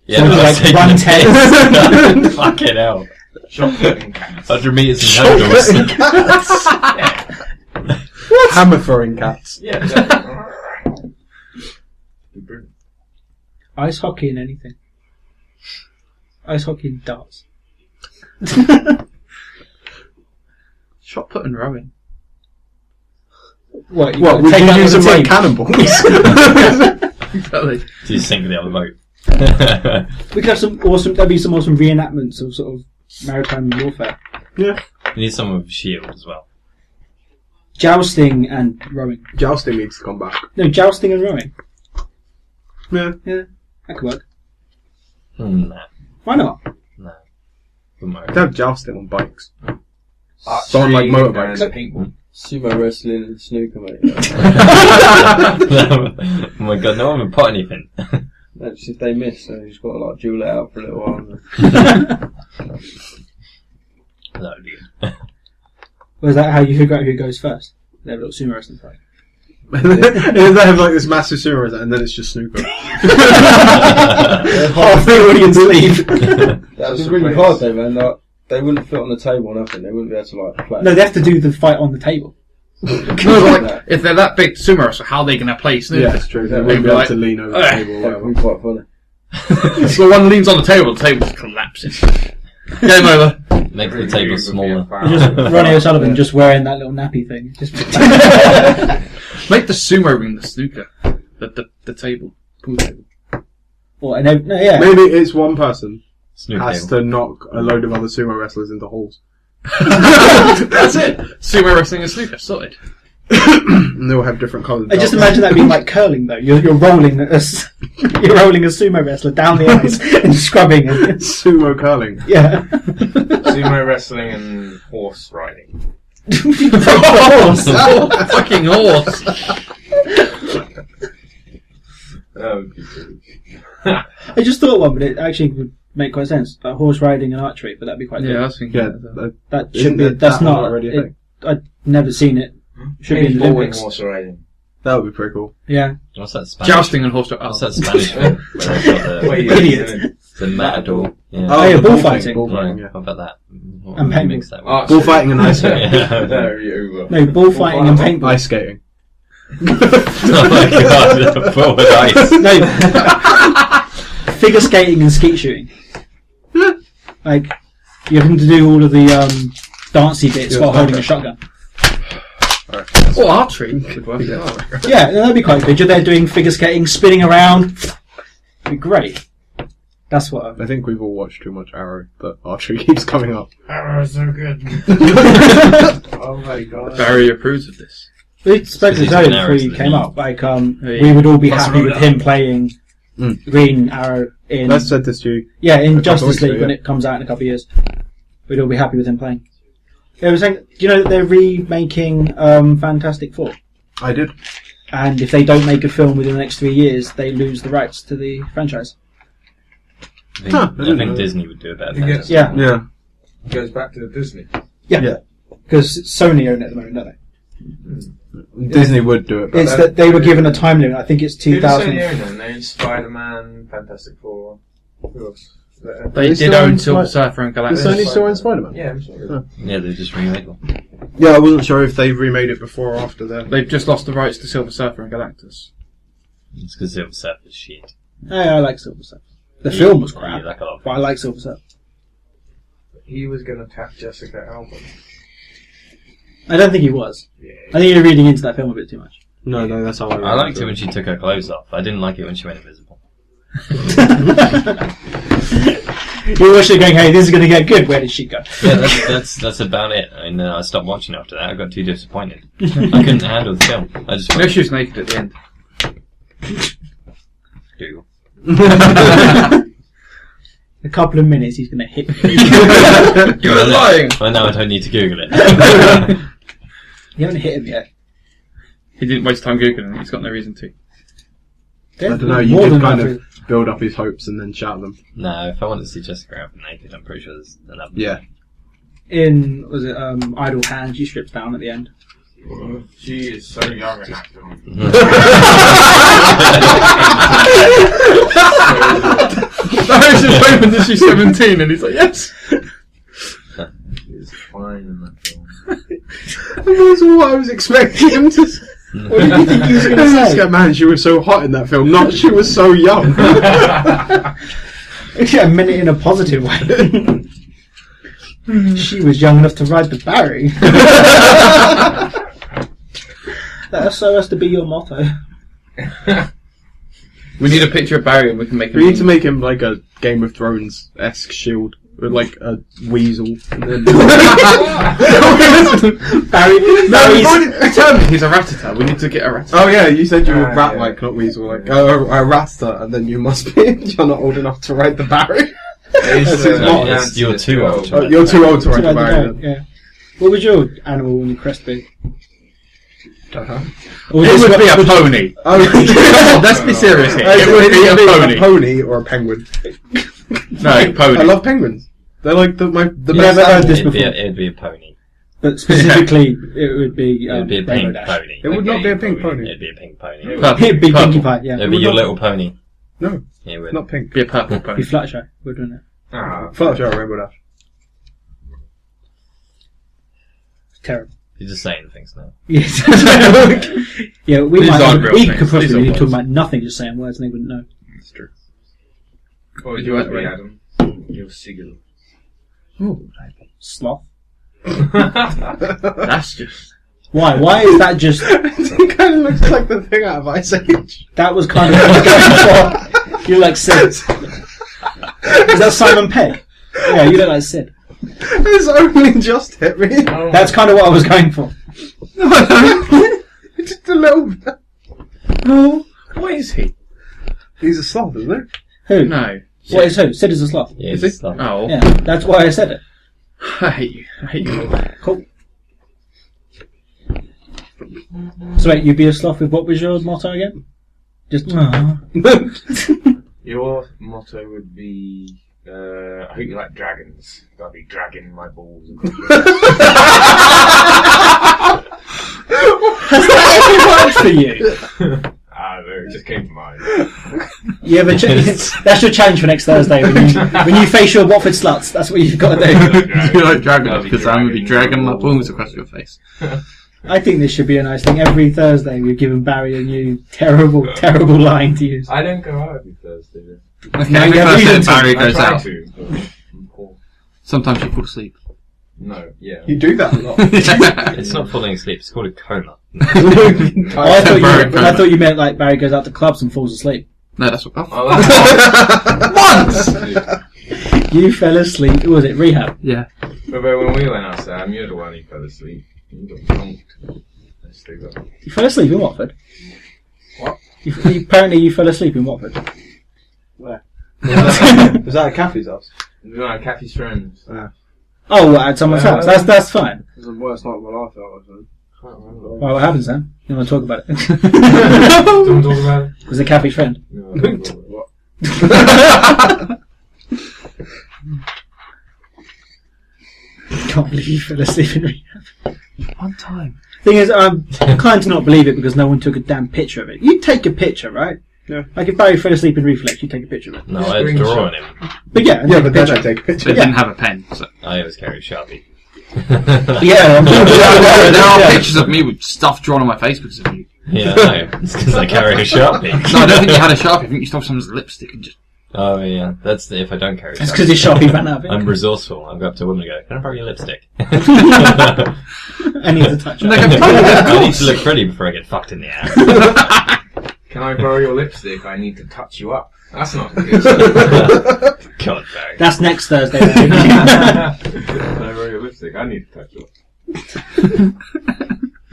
Yeah, So no, it's like I see. 110. Fucking hell. Shot putting cats. 100 metres in total. Hammer throwing cats. Yeah, definitely. Brilliant. Ice hockey and anything. Ice hockey and darts. Shot put and rowing. What, What, would take you out use the them like team? cannonballs? Exactly. So you sink the other boat. We could have there'd be some awesome reenactments of sort of maritime warfare. Yeah. You need someone with a shield as well. Jousting and rowing. Jousting needs to come back. No, jousting and rowing. Yeah. Yeah, that could work. No. Why not? No. Wouldn't work. They have jousting on bikes. Archery Someone like motorbikes. and paintball. Sumo wrestling and snooker, mate. Oh my god, no one would put anything. No, just if they miss, so you just got to like duel it out for a little while. That would be good. Or is that how you figure out who goes first? They have a little sumo wrestling fight. And then they have like this massive sumo wrestling, and then it's just snooker. Half the audience leave. That was really hard though, man. Like, they wouldn't fit on the table or nothing. They wouldn't be able to like play. No, they have to do the fight on the table. No, but like, if they're that big sumo wrestler, how are they going to play snooker? Yeah, it's true. They Yeah, wouldn't be able like, to lean over the "Ugh." table or That would whatever. be quite funny. So one leans on the table's collapsing. Game over. Make the table smaller. Just Ronnie O'Sullivan just wearing that little nappy thing. Just Make the sumo ring the snooker. The table. Pool table. or, and no, yeah. Maybe it's one person Snoop has table. to knock a load of other sumo wrestlers into holes. That's it. Sumo wrestling and snooker. Sorted. And they'll have different colours. I just imagine that being like curling though. You're rolling a sumo wrestler down the ice and scrubbing and Sumo curling. yeah. Sumo wrestling and horse riding. Fucking horse. That would be good. I just thought one, but it actually would make quite sense. Horse riding and archery, but that'd be quite Yeah, I good. was thinking. Yeah, That isn't should be. it That's that not already a thing? I've never seen it. Should be in the Paintball and Olympics. horse riding. that would be pretty cool. Yeah. What's that Spanish? Jousting and horse. What's that Spanish one? Where they've got Wait, the, Idiot. the matador. Yeah. Oh, yeah, the bullfighting. Bullfighting, Yeah, yeah. how about that? What And would you paintball. mix that with? Archery. Bullfighting and ice skating. Yeah. Very over. No, bullfighting and paintball. Ice skating. Oh my god, forward ice. No. Figure skating and skeet shooting. Like, you're having to do all of the dancey bits while holding a shotgun. Or archery. Could work it out. Yeah, that'd be quite good. You're there doing figure skating, spinning around. It'd be great. That's what I think we've all watched too much Arrow, but archery keeps coming up. Oh, so good. Oh my god. Barry approves of this. we spoke to He's Zoe an before arrow, you isn't came he? up. Like, Yeah. we would all be Plus happy with Roda. him playing Green Arrow in I said this to you. in a couple of Justice weeks League ago, when yeah. it comes out in a couple of years. We'd all be happy with him playing. Yeah, I was saying, do you know that they're remaking Fantastic Four? I did. And if they don't make a film within the next 3 years, they lose the rights to the franchise. I think, Huh, I I didn't think know. Disney would do a better He job. gets- Yeah, Yeah. Goes back to Disney. because Sony own it at the moment, don't they? Disney would do it, but It's that they were given a time limit. I think it's Who does 2000. Sony own then? They own Spider-Man, Fantastic Four. Who else? They They did still own own Silver Spy- Surfer and Does Galactus. Sony still own Spider-Man? Yeah, I'm sure. Yeah, they just remade one. Yeah, I wasn't sure if they remade it before or after that. They've just lost the rights to Silver Surfer and Galactus. It's because Silver Surfer's shit. Hey, I like Silver Surfer. The film was crap, You like a lot of but I like Silver Surfer. He was going to tap Jessica Alba. I don't think he was. Yeah. I think you're reading into that film a bit too much. No, that's how I liked it when she took her clothes off. I didn't like it when she went invisible. You watched it going, hey, this is going to get good. Where did she go? Yeah, that's about it. I mean, I stopped watching after that. I got too disappointed. I couldn't handle the film. I just No, she was naked at the end. Google. A couple of minutes, he's going to hit me. You're lying! Well, now I don't need to Google it. You haven't hit him yet. He didn't waste time Googling it. He's got no reason to. I don't know, you More could than kind enough of build up his hopes and then shout them. No, if I want to see Jessica Alba naked, I'm pretty sure there's enough. Yeah. In, was it, Idle Hands, she strips down at the end. She is so young in that film. I was just hoping that she's 17 and he's like, yes! She's fine in that film. That's what I was expecting him to say. What did you think he was going to say? Yeah, man, she was so hot in that film, not she was so young. Yeah, I meant it in a positive way. She was young enough to ride the Barry. That so has to be your motto. We need a picture of Barry and we can make him. We need to make him like a Game of Thrones-esque shield. With like a weasel. And then He's a Rattata. We need to get a Rattata. oh yeah, you said you were Ah, rat-like, yeah. not weasel. Like a rasta, and then you must be. You're not old enough to ride the Barry. It's, his motto. Yes, you're too old. Oh, you're too old to ride the Ride the Barry. goat, yeah. What would your animal when you crest be? Uh-huh. Or It just would what- be a pony. Oh, Come on, let's be serious here. It would be a pony. pony or a penguin. No, pony. I love penguins. They're like the You best. never heard animal. this It'd be, before. it'd be a pony. But specifically, it would be It'd be a Rainbow pink Dash. pony. It would not be a pink pony. It'd be a pink pony. Purple. It'd be Purple. Pinkie Pie, yeah. It'd be your little pony. No, It would. not pink. Be a purple Be pony. Fluttershy, wouldn't it? Ah, Fluttershy or Rainbow Dash. Terrible. You're just saying things now. Yes. Yeah, we These might. aren't real We things. could probably These are be talking words. about nothing, just saying words, and they wouldn't know. That's true. what would Did you you want to be, write Adam? You're Sigil. Sloth. That's just. Why? Why is that just? It kind of looks like the thing out of Ice Age. That was kind of what I was going for. You like Sid. Is that Simon Pegg? Yeah, you look like Sid. It's only just hit me. That's kind of what I was going for. Just a little bit. Oh, what is he? He's a sloth, isn't he? Who? No. What is who? Sid is a sloth. Yeah, Is it's he? like- Oh. Yeah, that's why I said it. I hate you. I hate you. Cool. So wait, you'd be a sloth with what was your motto again? Just. Your motto would be, I hope you like dragons. I'll be dragging my balls. Has that ever worked for you? Ah, no, it just came to mind. You ever that's your challenge for next Thursday when you face your Watford sluts. That's what you've got to do. You like dragons I'll be because I'm going to be dragging my dragging balls across your face. I think this should be a nice thing. Every Thursday we've given Barry a new terrible line to use. I don't go out every Thursday. Then. Okay, No, every you have Thursday reason to. Barry I goes try out. to, but I'm poor. Sometimes you fall asleep. No, yeah. You do that a lot. It's not falling asleep. It's called a coma. I thought you meant like Barry goes out to clubs and falls asleep. No, that's what. Oh, that's Once! You fell asleep. Was it rehab? Yeah. But when we went out, Sam, you're the one who fell asleep. You got conked. Let's do that. You fell asleep in Watford. What? Apparently, you fell asleep in Watford. Where? Was that at Kathy's house? No, Kathy's friends. Oh, at someone's house. That's fine. It was the worst night of my life, that was. Can't remember. Well, what happens then? You want to talk about it? Don't talk about it. Was it Kathy's friend? No, I don't talk about it. Can't believe you fell asleep in rehab. One time. Thing is, I'm inclined to not believe it because no one took a damn picture of it. You take a picture, right? Yeah. Like if Barry fell asleep in reflex, you take a picture of it. No, I had to draw on him. But yeah, Yeah, take a but then picture. I take a picture. But it didn't have a pen. So. I always carry a Sharpie. Yeah, There are pictures of me with stuff drawn on my face because of you. Yeah, I know. It's because I carry a Sharpie. No, I don't think you had a Sharpie. I think you stole someone's lipstick and just... Oh, yeah. That's if I don't carry a it's Sharpie. because his Sharpie ran out of ink. I'm resourceful. I'll go up to a woman and go, can I borrow your lipstick? And he has a touch. And they go, "Oh, I need to look pretty before I get fucked in the ass. Can I borrow your lipstick? I need to touch you up. That's not good. God, Barry. That's next Thursday. Can I borrow your lipstick? I need to touch you up.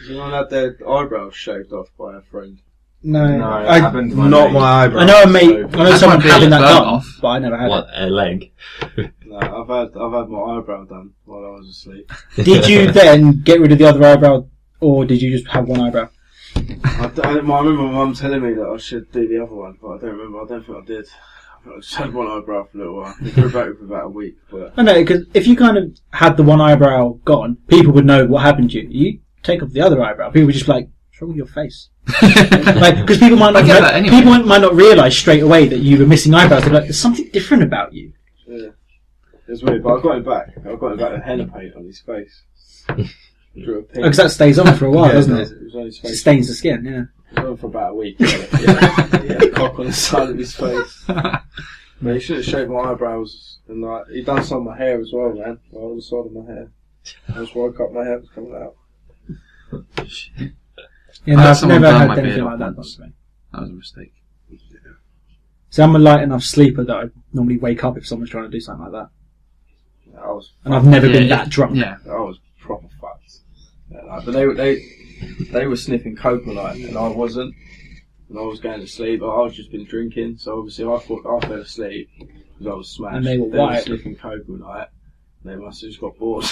Anyone had their eyebrows shaved off by a friend? No, No, it I happened to my Not mate. my eyebrow. I know a mate. I know That's someone my beard having that burnt done, off. but I never had What, a leg? No, I've had my eyebrow done while I was asleep. it. Did you then get rid of the other eyebrow, or did you just have one eyebrow? I remember my mum telling me that I should do the other one, but I don't remember. I don't think I did. I just had one eyebrow for a little while. It grew back for about a week, but I know, because if you kind of had the one eyebrow gone, people would know what happened to you. You take off the other eyebrow, people would just be like, what's wrong with your face? Like, because people might not I get that anyway. people might not realise straight away that you were missing eyebrows. They're like, there's something different about you. yeah, it was weird. But I got him back. I got him back with henna paint on his face. Drew a pink. Because that stays on for a while, doesn't it? It was on his It face. stains the skin, yeah. It was on for about a week. Yeah, he had a cock on the side of his face. But he should have shaved my eyebrows, and like he done some of my hair as well, man. Like, on the side of my hair. I just woke up, my hair was coming out. Yeah, I no, had I've someone never burn had my anything beard like off that. once. done to me. That was a mistake. So I'm a light enough sleeper that I normally wake up if someone's trying to do something like that. I was, And I've never been Yeah, that drunk. Yeah. I was proper fucked. Yeah, like, but they were sniffing coke all night, and I wasn't. And I was going to sleep, but I just been drinking, so obviously I thought I fell asleep because I was smashed. And they were white. sniffing coke all night. They must have just got bored.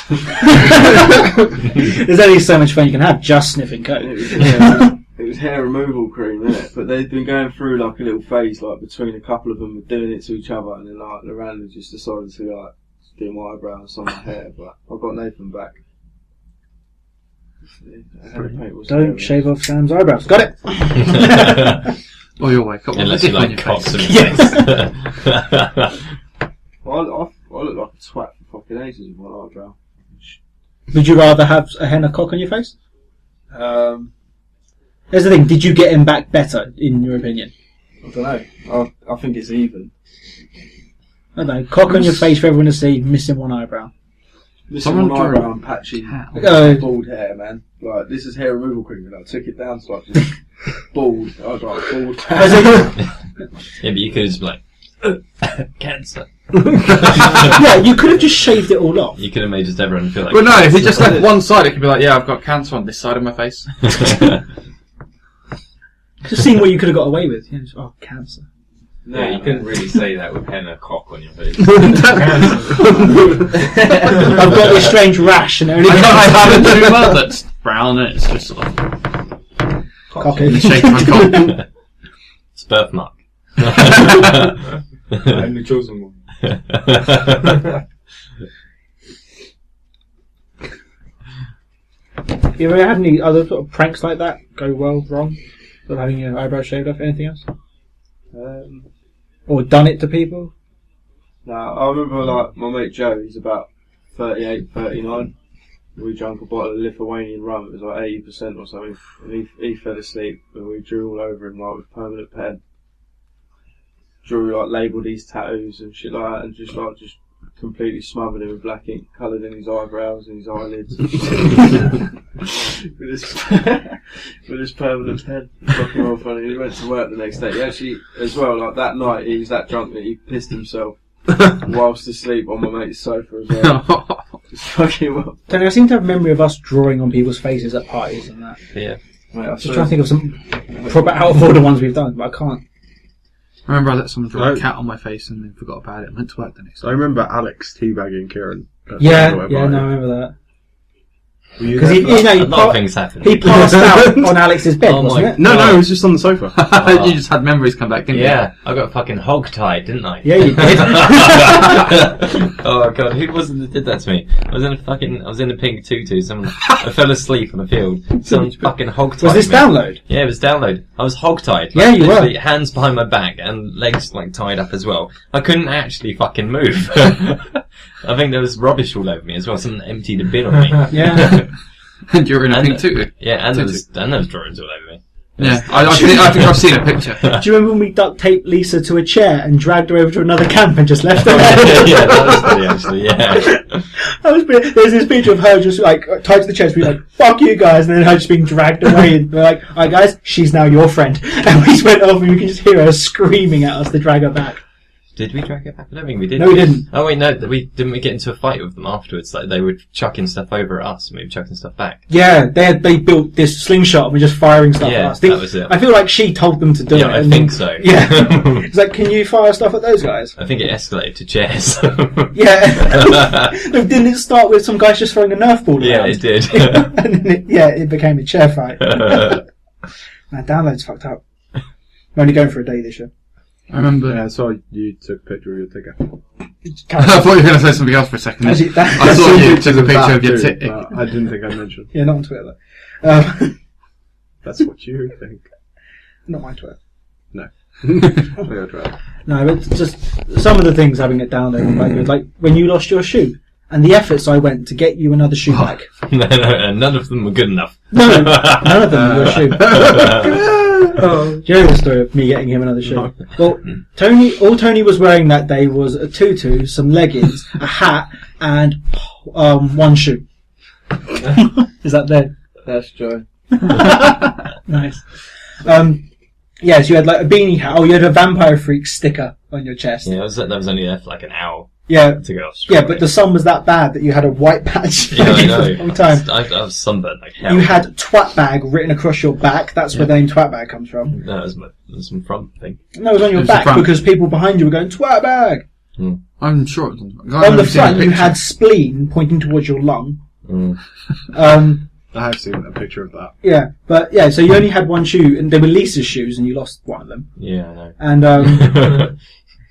There's only so much fun you can have just sniffing coke. It was hair removal cream, innit? But they'd been going through like a little phase, like between a couple of them doing it to each other, and then like the randomly just decided to like do my eyebrows on my hair. But I got Nathan back. Don't shave off Sam's eyebrows. Got it! Or you'll wake up with a Unless you dip on like your cocks face. and face. Well, I look like a twat for fucking ages with one eyebrow. Would you rather have a henna cock on your face? Um, Here's the thing, did you get him back better, in your opinion? I don't know. I think it's even. I don't know, cock on your face for everyone to see, missing one eyebrow. Missing Someone one drew eyebrow and patchy Oh. bald hair, man. Like this is hair removal cream, and I took it down to like just bald. I was like bald. Yeah, but you could just be like, cancer. Yeah, you could have just shaved it all off. You could have made just everyone feel like. Well, no, if it just left one side, it could be like, yeah, I've got cancer on this side of my face. Just seeing what you could have got away with. You know, just, oh, cancer. Yeah, you couldn't really say that with henna cock on your face. I've got this strange rash and only I have a tumour that's brown and it's just sort of cocky. the shape of my cock. It's birthmark. I'm the chosen one. You ever had any other sort of pranks like that go well, wrong? Sort of having your eyebrows shaved off, anything else? Or done it to people? No, I remember like my mate Joe. He's about 38, 39. We drank a bottle of Lithuanian rum. It was like 80% or something. And he fell asleep, and we drew all over him like with permanent pen. Drew like labelled these tattoos and shit like that, and just completely smothered him with black ink, coloured in his eyebrows and his eyelids. with his permanent pen. Fucking well funny. He went to work the next day. He actually, as well, like that night, he was that drunk that he pissed himself whilst asleep on my mate's sofa as well. Just fucking well. I seem to have a memory of us drawing on people's faces at parties and that. Yeah. Mate, I Just trying to think of some proper out of order ones we've done, but I can't. I remember I let someone draw No. a cat on my face and then forgot about it and went to work the next I day. remember Alex teabagging Kieran. That's Yeah, what I yeah, bought no, I him. remember that. Were you Because there for that? A lot of things happened. he passed out on Alex's bed, Oh my wasn't it? No, it was just on the sofa. You just had memories come back, didn't Yeah, I got fucking hog-tied, didn't I? Yeah, you did. Oh god, who was it that did that to me? I was in a pink tutu. I fell asleep on the field. Someone fucking hog-tied Was this me. download? Yeah, it was download. I was hog-tied. Yeah, you were. literally hands behind my back and legs like tied up as well. I couldn't actually fucking move. I think there was rubbish all over me as well. Someone emptied a bin on me. Yeah. And you're in a And pink tutu. Yeah, and there was drawings all over me. Yeah, I think I've seen a picture. Do you remember when we duct taped Lisa to a chair and dragged her over to another camp and just left her Oh, there? yeah, that was funny actually. Yeah. That was brilliant. There's this picture of her just like tied to the chest, being like, "Fuck you guys," and then her just being dragged away. And we're like, "Alright, guys, she's now your friend." And we just went off, and we can just hear her screaming at us to drag her back. Did we drag it back? I don't think we did. No, we didn't. Oh wait, no, we get into a fight with them afterwards. Like they were chucking stuff over at us, and we were chucking stuff back. Yeah, they built this slingshot and were just firing stuff Yeah, at us. that was it. I feel like she told them to do it. Yeah, I and think so. Yeah. It's like, can you fire stuff at those guys? I think it escalated to chairs. Yeah. No, didn't it start with some guys just throwing a Nerf ball around? Yeah, it did. And then it became a chair fight. Man, download's fucked up. I'm only going for a day this year. I remember. Yeah, I saw you took a picture of your ticket. I thought you were going to say something else for a second. Actually, that- I thought you took a of picture that of your too, ticket. but I didn't think I'd mention. Yeah, not on Twitter though. That's what you think. Not my Twitter. No. Your Twitter. No, but just some of the things having it downloaded were quite good. Like when you lost your shoe and the efforts I went to get you another shoe back. No, none of them were good enough. No, none of them were your shoe. Oh, do you know the story of me getting him another shoe? No. Well, all Tony was wearing that day was a tutu, some leggings, a hat, and one shoe. Is that there? That's joy. Nice. Yeah, so you had like a beanie hat. Oh, you had a Vampire Freak sticker on your chest. Yeah, that was only there for like an hour Yeah, to go off. yeah, but the sun was that bad that you had a white patch Yeah, I know. for a long time. I was sunburned like hell. You had twat bag written across your back. That's where the name twat bag comes from. No, it was my front thing. No, it was on your It was the back front. because people behind you were going twat bag. I'm sure it was On the front, you had spleen pointing towards your lung. Mm. I have seen a picture of that. Yeah, but yeah, so you only had one shoe, and they were Lisa's shoes, and you lost one of them. Yeah, I know. And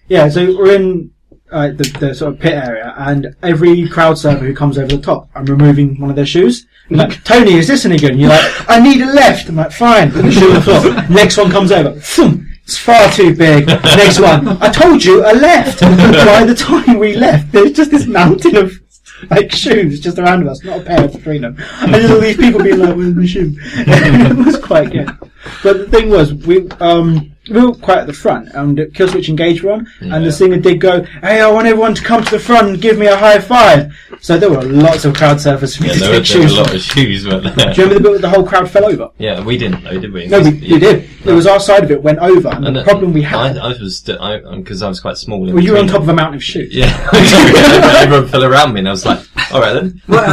yeah, so we're in the sort of pit area, and every crowd surfer who comes over the top, I'm removing one of their shoes. I'm like, Tony, is this any good? And you're like, I need a left. I'm like, fine, put the shoe on the floor. Next one comes over. Thump, it's far too big. Next one, I told you, a left. By the time we left, there's just this mountain of like shoes just around us, not a pair between them. And there's all these people being like, where's my shoe? It was quite good. But the thing was, we were quite at the front, and Killswitch Engage were on, and the singer did go, hey, I want everyone to come to the front and give me a high five. So there were lots of crowd surfers for me Yeah, to there were take shoes a lot from. of shoes, weren't there? Do you remember the bit where the whole crowd fell over? Yeah, we didn't though, did we? No, we did. It was our side of it went over, and the problem we had... I was because I was quite small. Well, you were on top of a mountain of shoes. Yeah, everyone fell around me, and I was like, "All right then." But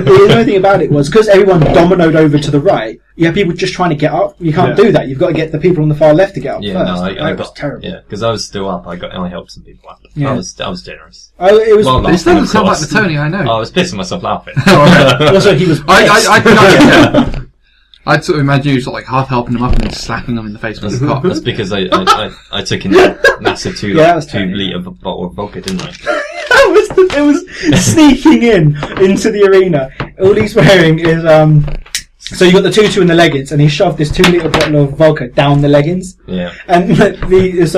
the only thing about it was because everyone dominoed over to the right. You have people just trying to get up. You can't do that. You've got to get the people on the far left to get up Yeah, first. no, I It was got terrible. Yeah, because I was still up. I helped some people up. Yeah. I was generous. Oh, it was. Well, This doesn't of sound like course. the Tony I know. I was pissing myself laughing. Also, he was. I'd sort of imagine you sort of like half helping them up and then slapping them in the face with the cock. That's because I took in massive two Yeah, that was 2 tiny. litre bottle of vodka, didn't I? It was sneaking into the arena. All he's wearing is So you got the tutu and the leggings, and he shoved this 2 litre bottle of vodka down the leggings. Yeah. And this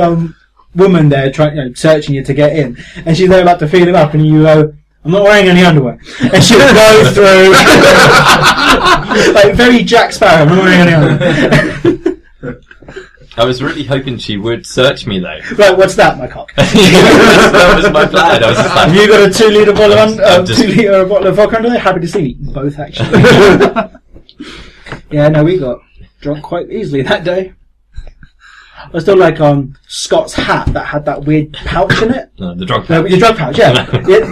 woman there searching you to get in, and she's there about to feel him up, and you go, I'm not wearing any underwear. And she'll go through, like very Jack Sparrow, I'm not wearing any underwear. I was really hoping she would search me though. Right, what's that, my cock? That was my plan. I was just like, Have you got a 2 litre bottle I'm just- 2 litre bottle of vodka under there? Happy to see me. Both, actually. Yeah, no, we got drunk quite easily that day. I still like Scott's hat that had that weird pouch in it. No, the drug No, pouch. your drug pouch, yeah.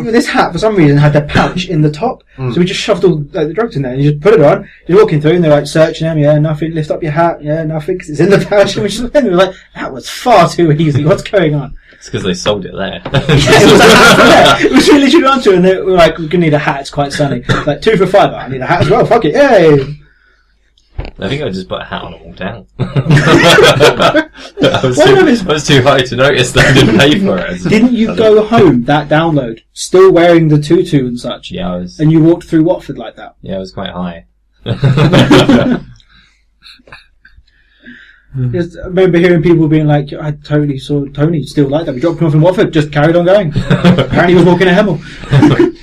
This hat, for some reason, had the pouch in the top. So we just shoved all the drugs in there, and you just put it on. You're walking through, and they're like searching them. Yeah, nothing. Lift up your hat. Yeah, nothing, 'cause it's in the pouch. And we just went, and we were like, that was far too easy. What's going on? It's because they sold it there. It was a hat for that. It was literally on to, and they were like, "We're gonna need a hat. It's quite sunny." Like 2 for $5. I need a hat as well. Fuck it, yay! I think I just put a hat on and walked out. I was too high to notice that I didn't pay for it. Didn't you go home that download still wearing the tutu and such? Yeah, I was. And you walked through Watford like that? Yeah, I was quite high. Just, I remember hearing people being like, "I totally saw Tony still like that. We dropped him off in Watford, just carried on going." Apparently, he was walking a Hemel.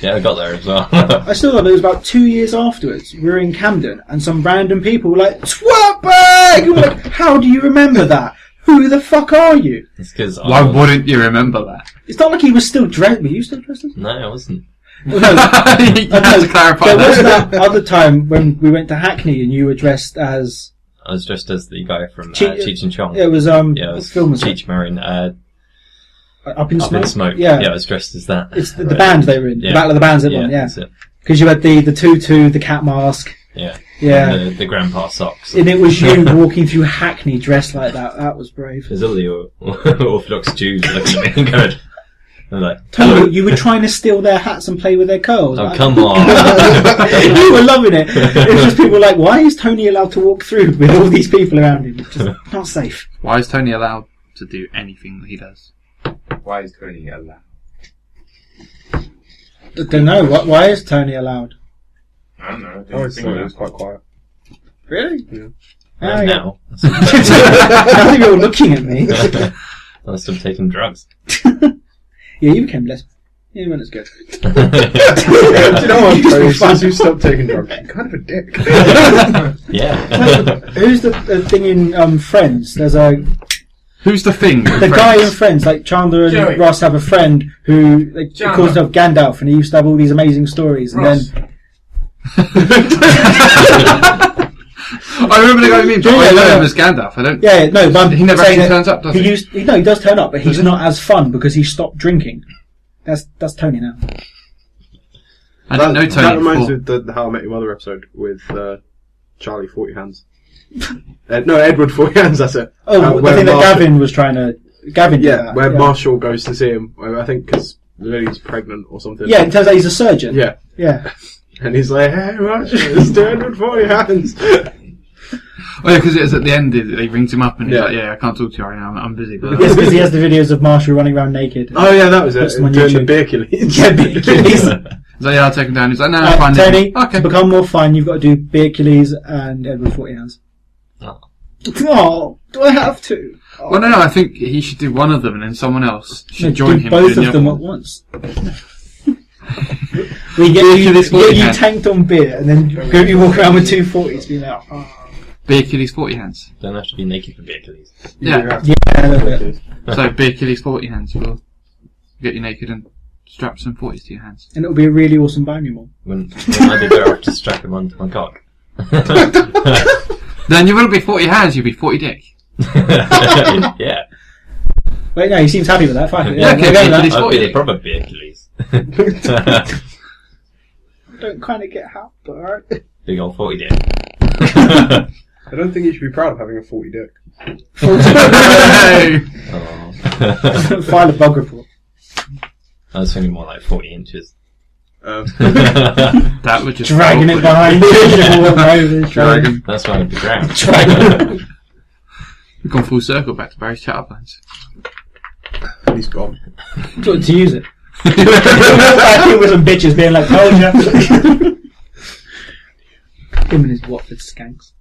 Yeah, I got there as well. I still thought it was about 2 years afterwards. We were in Camden, and some random people were like, "Swap bag!" And we're like, "How do you remember that? Who the fuck are you?" It's because Why wouldn't you remember that? It's not like he was still dressed. Were you still dressed as? No, I wasn't. Well, no, You have to clarify there was that. that other time when we went to Hackney, and you were dressed as. I was dressed as the guy from Cheech and Chong. It was Yeah, it what was film was it? Cheech Marin. Up in Up Smoke. in Smoke. Yeah. I was dressed as that. It's the band they were in. Yeah. The Battle of the Bands, that one. Yeah, that's it. because you had the tutu, the cat mask. Yeah. Yeah. And the grandpa socks. And it was you walking through Hackney dressed like that. That was brave. There's all the Orthodox Jews looking at me and going, they're like, Tony, hello. you were trying to steal their hats and play with their curls. Oh, Like- come on. You were loving it. It was just people like, why is Tony allowed to walk through with all these people around him? It's just not safe. Why is Tony allowed to do anything that he does? Why is Tony allowed? I don't know. Why is Tony allowed? I don't know. I always thought it was quite quiet. Really? Yeah. Oh, yeah. Now. I think you're looking at me. I must have taken drugs. Yeah, you became less. You weren't as good. Do you know what, You just Tony? be fun. Since you stopped taking drugs, you're kind of a dick. Yeah. Who's the thing in Friends? There's a Who's the thing? the guy in Friends, like Chandler and Joey. Ross have a friend who like, Chandler. calls himself Gandalf, and he used to have all these amazing stories, and Ross. then I remember the guy you mean, but Yeah, I know yeah. him as Gandalf. I don't. yeah, no, but I'm He never saying actually that turns up, does he? No, he does turn up, but he's Does he? not as fun because he stopped drinking. That's Tony now. I didn't know That Tony reminds me before. of the How I Met Your Mother episode with Charlie 40 Hands. No, Edward 40 Hands, that's it. Oh, the where thing that Marshall- Gavin was trying to. Gavin did Yeah, that. where yeah. Marshall goes to see him, I think because Lily's pregnant or something. Yeah, it turns out he's a surgeon. Yeah. Yeah. And he's like, hey, Marshall, it's 240 hands. Oh yeah, because it's at the end. He rings him up and he's Yeah. like, "Yeah, I can't talk to you right now. I'm busy." But Yes, because he has the videos of Marshall running around naked. Oh yeah, that was it. Puts them on Doing the YouTube. beer killies. Yeah, beer killies. he's like, "Yeah, I'll take him down." He's like, "No, I'm fine." Tony, Okay. to become more fun, you've got to do Beer Achilles and Edward 40 Hands. Oh. Oh, do I have to? Oh. Well, no, I think he should do one of them, and then someone else No, should join do him. both doing of the them other at one. once. We get Beer you, Achilles get 40 you hands. tanked on beer, and then you walk around with 240s being like, oh. Beer Achilles 40 hands. Don't have to be naked for beer Achilles. Yeah. Yeah, a little bit. So Beer Achilles 40 hands will get you naked and strap some 40s to your hands. And it'll be a really awesome binary mall. When I'd be better off to strap him onto my cock. Then you wouldn't be 40 hands, you'd be 40 dick. Yeah. Wait, no, he seems happy with that. Fine. Yeah, okay, we'll go with Beer that. Achilles. I'd be 40. the proper beer Achilles. I don't kind of get how, but alright. Big old 40 dick. I don't think you should be proud of having a 40 dick. Hey! Oh. File a bug report. I was thinking more like 40 inches. That would just Dragging it behind you. Dragon. That's why I'd be ground. Dragging. We've gone full circle back to Barry's chat plans. He's gone. To use it. Back in with some bitches being like, told ya. Him and his Watford skanks.